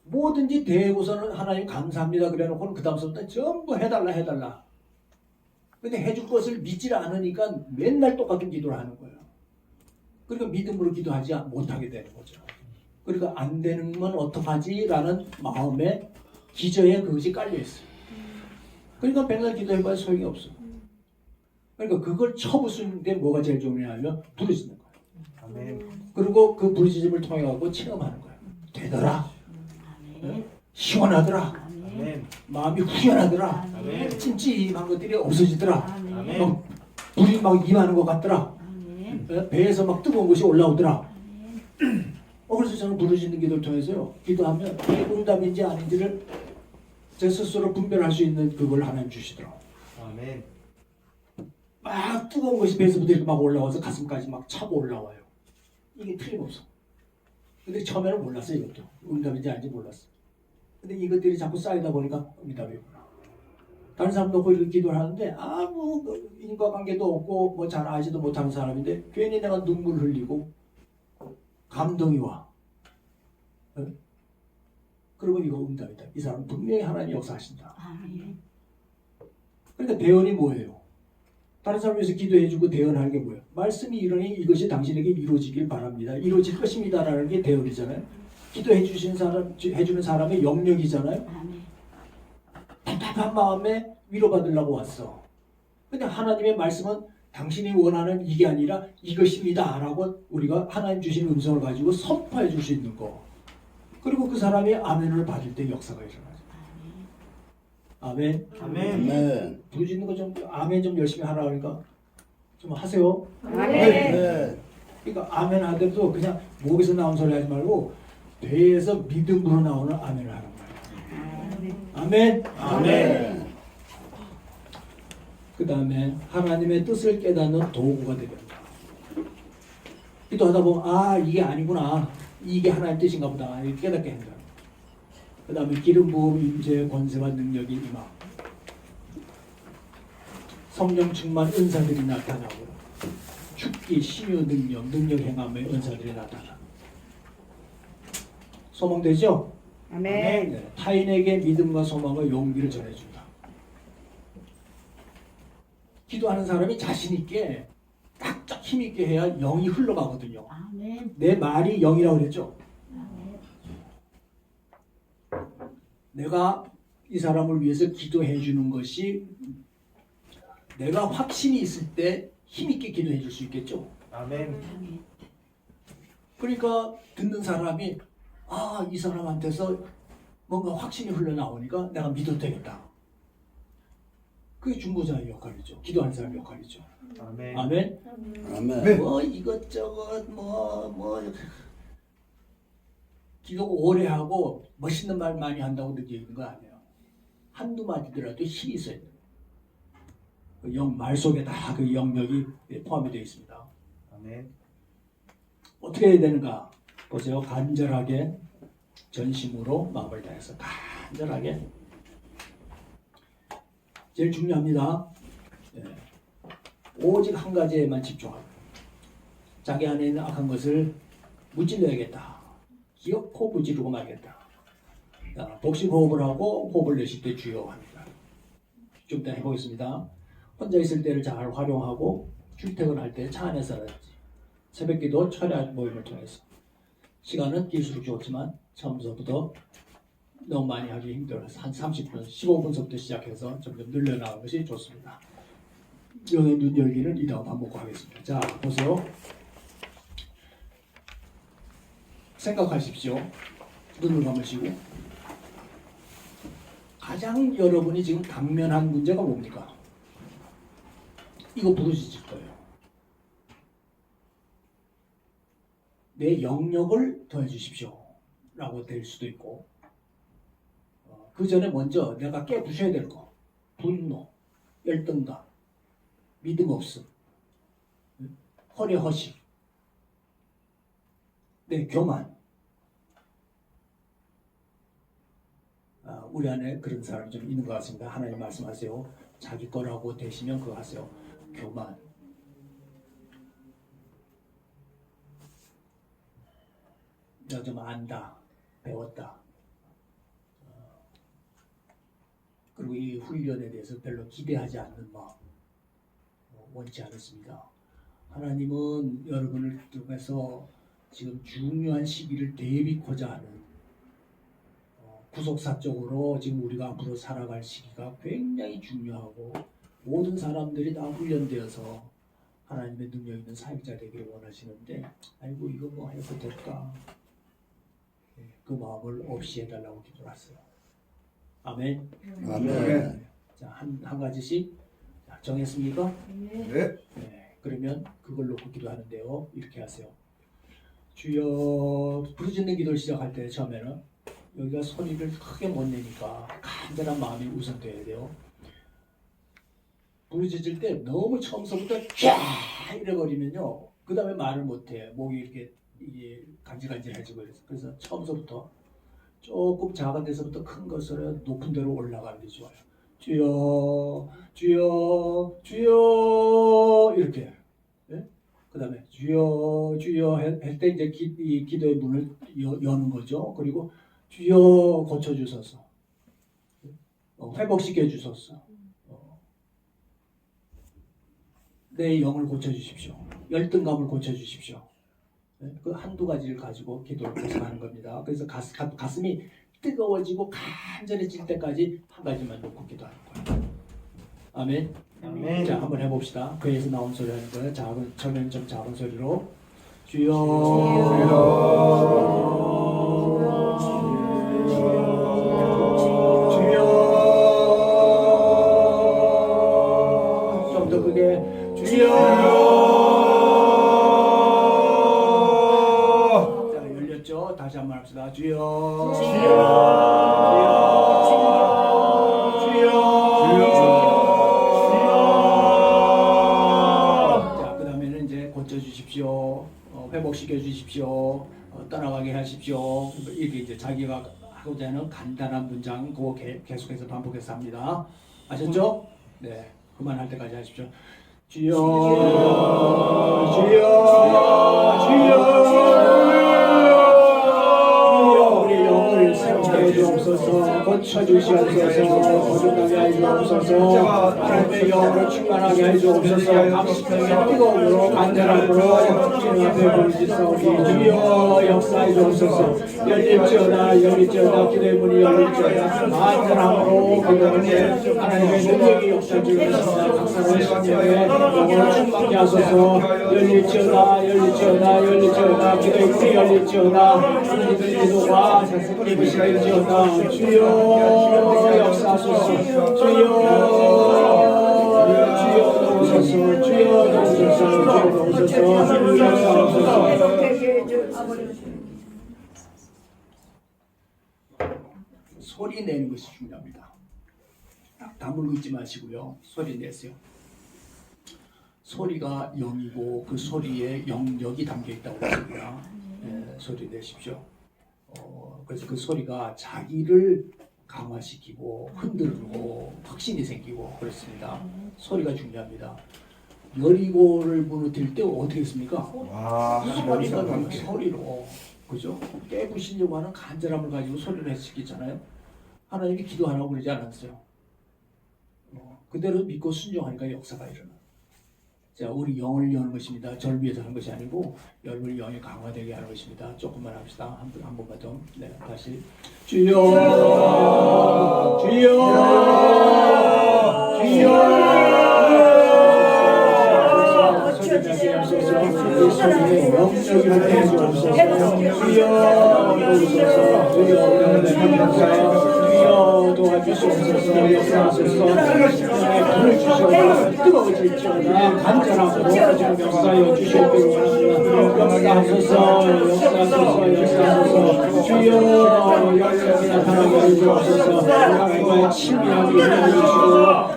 [SPEAKER 1] 뭐든지 대고서는 하나님 감사합니다 그래놓고는 그 다음부터 전부 해달라. 근데 해줄 것을 믿지 않으니까 맨날 똑같은 기도를 하는 거예요. 그러니까 믿음으로 기도하지 못하게 되는 거죠. 그러니까 안 되는 건 어떡하지? 라는 마음에 기저에 그것이 깔려있어요. 그러니까 맨날 기도해봐야 소용이 없어. 그러니까 그걸 쳐부수는데 뭐가 제일 중요하냐면 부르짖는 거예요.
[SPEAKER 6] 아멘.
[SPEAKER 1] 그리고 그 부르짖음을 통해 갖고 체험하는 거예요. 되더라. 시원하더라.
[SPEAKER 6] 아멘.
[SPEAKER 1] 마음이 후련하더라.
[SPEAKER 6] 아멘.
[SPEAKER 1] 찜찜한 것들이 없어지더라.
[SPEAKER 6] 아멘.
[SPEAKER 1] 막 불이 막 임하는 것 같더라. 배에서 막 뜨거운 것이 올라오더라. 그래서 저는 부르짖는 기도를 통해서요, 기도하면 이게 응답인지 아닌지를 제 스스로 분별할 수 있는 그걸 하나님 주시더라고요.
[SPEAKER 6] 아멘.
[SPEAKER 1] 막 뜨거운 것이 배에서부터 이렇게 막 올라와서 가슴까지 막 차고 올라와요. 이게 틀림없어. 근데 처음에는 몰랐어요. 이것도 응답인지 아닌지 몰랐어. 근데 이것들이 자꾸 쌓이다 보니까 응답이구나. 다른 사람 놓고 이렇게 기도를 하는데 아무 인과관계도 없고 뭐 잘 아지도 못하는 사람인데 괜히 내가 눈물 흘리고 감동이 와. 그러고 이거 응답이다. 이 사람 분명히 하나님 역사하신다. 그러니까 대언이 뭐예요? 다른 사람 위해서 기도해주고 대언하는 게 뭐예요? 말씀이 이러니 이것이 당신에게 이루어지길 바랍니다. 이루어질 것입니다라는 게 대언이잖아요. 기도해주시는 사람, 해주는 사람의 영역이잖아요. 답답한 마음에 위로받으려고 왔어. 근데 하나님의 말씀은 당신이 원하는 이게 아니라 이것입니다 라고 우리가 하나님 주신 음성을 가지고 선포해 줄 수 있는 거. 그리고 그 사람이 아멘을 받을 때 역사가 일어나죠. 아멘.
[SPEAKER 6] 아멘.
[SPEAKER 2] 아멘.
[SPEAKER 1] 부르짖는 거 좀 아멘 좀 열심히 하라 그러니까 좀 하세요.
[SPEAKER 2] 네.
[SPEAKER 1] 그러니까 아멘 하더라도 그냥 목에서 나온 소리 하지 말고 배에서 믿음으로 나오는 아멘을 하란 말이야. 아멘.
[SPEAKER 2] 아멘.
[SPEAKER 1] 그 다음에 하나님의 뜻을 깨닫는 도구가 되겠다. 기도하다 보면 아 이게 아니구나. 이게 하나님의 뜻인가 보다. 이렇게 깨닫게 한다. 그 다음에 기름 부음 임재 권세와 능력이 임하. 성령 충만 은사들이 나타나고 축기 신유 능력 행함의 은사들이 나타나. 소망되죠?
[SPEAKER 4] 아멘.
[SPEAKER 1] 네, 타인에게 믿음과 소망과 용기를 전해준다. 기도하는 사람이 자신 있게 딱딱 힘 있게 해야 영이 흘러가거든요.
[SPEAKER 4] 아멘.
[SPEAKER 1] 내 말이 영이라고 그랬죠.
[SPEAKER 4] 아멘.
[SPEAKER 1] 내가 이 사람을 위해서 기도해 주는 것이 내가 확신이 있을 때 힘 있게 기도해 줄 수 있겠죠.
[SPEAKER 6] 아멘.
[SPEAKER 4] 아멘.
[SPEAKER 1] 그러니까 듣는 사람이 아, 이 사람한테서 뭔가 확신이 흘러나오니까 내가 믿어도 되겠다. 그게 중보자의 역할이죠. 기도하는 사람의 역할이죠.
[SPEAKER 6] 아멘.
[SPEAKER 1] 아멘.
[SPEAKER 2] 아멘.
[SPEAKER 1] 뭐 이것저것 뭐 기도 오래 하고 멋있는 말 많이 한다고 느끼는 거 아니에요. 한두 마디더라도 힘이 있어야 돼요. 말 속에 다 그 영역이 포함이 되어 있습니다.
[SPEAKER 6] 아멘.
[SPEAKER 1] 어떻게 해야 되는가? 보세요. 간절하게 전심으로 마음을 다해서 간절하게. 제일 중요합니다. 오직 한 가지에만 집중하고 자기 안에 있는 악한 것을 무찔러야겠다. 기어코 무찌르고 말겠다. 복식 호흡을 하고 호흡을 내쉴 때 주요 합니다. 좀 이따 해보겠습니다. 혼자 있을 때를 잘 활용하고 출퇴근할 때 차 안에서라든지 새벽기도 철야 모임을 통해서 시간은 길수록 좋지만 처음부터 너무 많이 하기 힘들어서 한 30분, 15분서부터 시작해서 점점 늘려나가는 것이 좋습니다. 연애 눈 열기는 이따가 밥 먹고 하겠습니다. 자, 보세요. 생각하십시오. 눈을 감으시고 가장 여러분이 지금 당면한 문제가 뭡니까? 이거 부르짖을 거예요. 내 영역을 더해주십시오 라고 될 수도 있고 그 전에 먼저 내가 깨부셔야 될 거. 분노, 열등감, 믿음 없음, 허례 허식, 내 교만. 우리 안에 그런 사람이 좀 있는 것 같습니다. 하나님 말씀하세요. 자기 거라고 되시면 그거 하세요. 교만. 내가 좀 안다, 배웠다. 그리고 이 훈련에 대해서 별로 기대하지 않는 마음 원치 않습니다. 하나님은 여러분을 통해서 지금 중요한 시기를 대비코자 하는 구속사적으로 지금 우리가 앞으로 살아갈 시기가 굉장히 중요하고 모든 사람들이 다 훈련되어서 하나님의 능력 있는 사역자 되기를 원하시는데 아이고 이거 뭐 해도 될까? 그 마음을 없이 해달라고 기도했어요. 아멘.
[SPEAKER 2] 아멘.
[SPEAKER 1] 자, 한 가지씩 정했습니까?
[SPEAKER 2] 네.
[SPEAKER 1] 네, 그러면 그걸 놓고 기도하는데요. 이렇게 하세요. 주여. 부르짖는 기도를 시작할 때 처음에는 여기가 소리를 크게 못 내니까 간절한 마음이 우선돼야 돼요. 부르짖을 때 너무 처음서부터 쫙 이래버리면요. 그 다음에 말을 못해. 목이 이렇게 간질간질해지고 그래서 처음서부터 조금 작은 데서부터 큰 것으로 높은 데로 올라가는 게 좋아요. 주여, 주여, 주여 이렇게. 네? 그 다음에 주여, 주여 할 때 이제 이 기도의 문을 여는 거죠. 그리고 주여 고쳐주소서, 회복시켜 주소서, 내 영을 고쳐주십시오, 열등감을 고쳐주십시오. 네? 그 한두 가지를 가지고 기도를 계속하는 겁니다. 그래서 가슴이 뜨거워지고 간절해질 때까지 한 가지만 놓고 기도하는 거예요. 아멘.
[SPEAKER 6] 아멘.
[SPEAKER 1] 자, 한번 해봅시다. 그에서 나온 소리 하는 거예요. 작은, 처음엔 좀 작은 소리로. 주여. 주여. 좀 더 크게. 주여. 자, 열렸죠? 다시 한번 합시다. 주여. 자, 그 다음에는 이제 고쳐주십시오. 회복시켜 주십시오. 떠나가게 하십시오. 이렇게 이제 자기가 하고자 하는 간단한 문장 그거 계속해서 반복해서 합니다. 아셨죠? 네. 그만할 때까지 하십시오. 주여, 주여, 주여, 우리 영을 새롭게 해주옵소서, 고쳐주시옵소서, 거듭나게 해주옵소서, 하나님의 영으로 충만하게 해주옵소서, 감식하며 뜨거움으로 간절함으로 주님 앞에 부르짖사오니 주여 역사해 주옵소서. 열릴지어다 열릴지어다 기도의 문이 열릴지어다 간절함으로 기도하는데 하나님의 능력이 역사해 주옵소서. 각사의 신령에 영으로 충만케 하소서. 열릴지어다 열릴지어다 열릴지어다 기도의 문이 열릴지어다 우리들 기도가 힘이 실릴지어다. 주여 역사하소서. 주여 오소서. 주여 오소서. 주여 역사하소서. 소리 내는 것이 중요합니다. 딱 다물고 있지 마시고요. 소리 내세요. 소리가 영이고 그 소리에 영역이 담겨 있다고 했습니다. 소리 내십시오. 그래서 그 소리가 자기를 강화시키고 흔들고 확신이 생기고 그렇습니다. 소리가 중요합니다. 여리고를 무너뜨릴 때 어떻게 했습니까? 소리가 나면 소리로, 그죠? 깨부시려고 하는 간절함을 가지고 소리를 했었잖아요. 하나님이 기도하라고 그러지 않았어요. 그대로 믿고 순종하니까 역사가 일어나. 자, 우리 영을 여는 것입니다. 저를 위해서 하는 것이 아니고 여러분의 영이 강화되게 하는 것입니다. 조금만 합시다. 한 번만 더. 네, 다시. 주여, 주여, 주여. 도와주시옵소서. 역사하소서. 불을 주시옵소서. 뜨거워질지어다 간절함으로 좀 역사하여 주시옵기를 원합니다. 역사하소서. 역사하소서. 역사하소서. 주여 역사에 나타나게 해주옵소서. 하나님과의 친밀하게 해주시고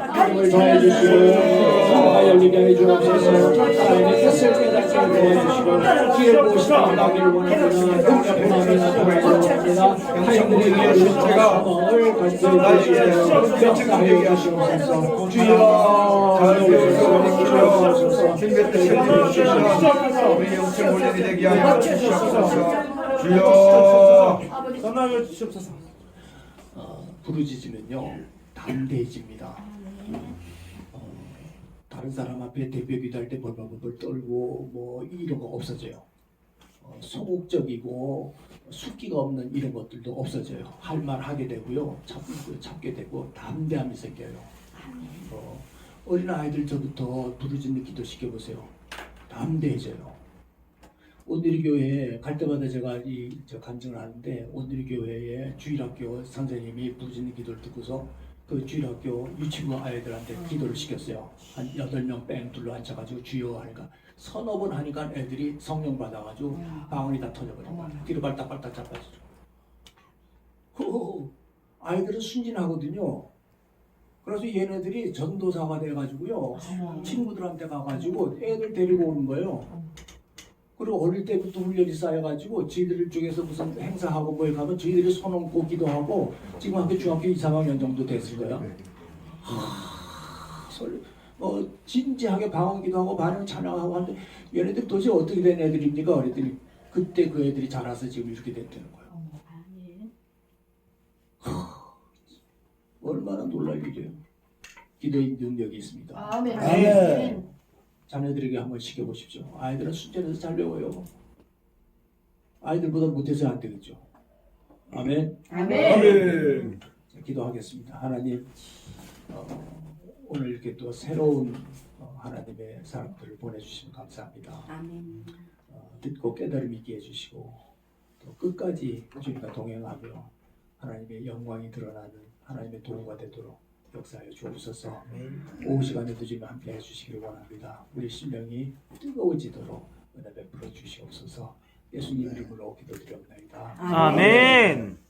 [SPEAKER 1] 하나님을 더해주시고 성화가 열리게 해주옵소서. 하나님의 뜻을 깨닫게 해주시고 기회를 보시다 나기를 원합니다. 능력의 마음이 나타나게 원합니다. 하나님들에게 주시가 소망을 가지게 해주시고 역사하여 주시옵소서. 주여 주여
[SPEAKER 5] 우리 영적 훈련이 되게 하여 주시옵소서. 주여
[SPEAKER 6] 떠나게 주시옵소서.
[SPEAKER 1] 부르짖으면요 담대해집니다. 다른 사람 앞에 대표 기도할 때 벌벌벌 떨고 뭐 이런 거 없어져요. 소극적이고 숙기가 없는 이런 것들도 없어져요. 할 말 하게 되고요, 참게 되고 담대함이 생겨요. 어린 아이들 저부터 부르짖는 기도 시켜보세요. 담대해져요. 오늘의 교회에 갈 때마다 제가 저 간증을 하는데 오늘의 교회에 주일학교 선생님이 부르짖는 기도를 듣고서 그 주일학교 유치부 아이들한테 기도를 시켰어요. 한 8명 뺑 둘러 앉혀가지고 주여 하니까 서너 번 하니까 애들이 성령 받아가지고 방언이 다 터져버리고 뒤로 발딱발딱 자빠지죠. 아이들은 순진하거든요. 그래서 얘네들이 전도사가 돼가지고요 친구들한테 가가지고 애들 데리고 오는 거예요. 그리고 어릴 때부터 훈련이 쌓여가지고 저희들 쪽에서 무슨 행사하고 뭐에 가면 저희들이 손 얹고 기도하고 지금 학교 중학교 2, 3학년 정도 됐을 거야. 진지하게 방언 기도하고 반응 찬양하고 하는데 얘네들 도대체 어떻게 된 애들입니까? 그랬더니 그때 그 애들이 자라서 지금 이렇게 됐다는 거예요. 얼마나 놀랄 일이에요. 기도의 능력이 있습니다.
[SPEAKER 4] 아멘.
[SPEAKER 1] 자녀들에게 한번 시켜보십시오. 아이들은 순전해서 잘 배워요. 아이들보다 못해서 안 되겠죠. 아멘.
[SPEAKER 4] 아멘.
[SPEAKER 1] 자, 기도하겠습니다. 하나님, 오늘 이렇게 또 새로운 하나님의 사람들을 보내주시면 감사합니다.
[SPEAKER 4] 아멘.
[SPEAKER 1] 듣고 깨달음 있게 해주시고 또 끝까지 주님과 동행하며 하나님의 영광이 드러나는 하나님의 도구가 되도록 역사하여 주옵소서. 오후 시간에도 주님 함께 해주시기를 원합니다. 우리 심령이 뜨거워지도록 은혜 베풀어 주시옵소서. 예수님 이름으로 기도드리옵나이다.
[SPEAKER 6] 아멘.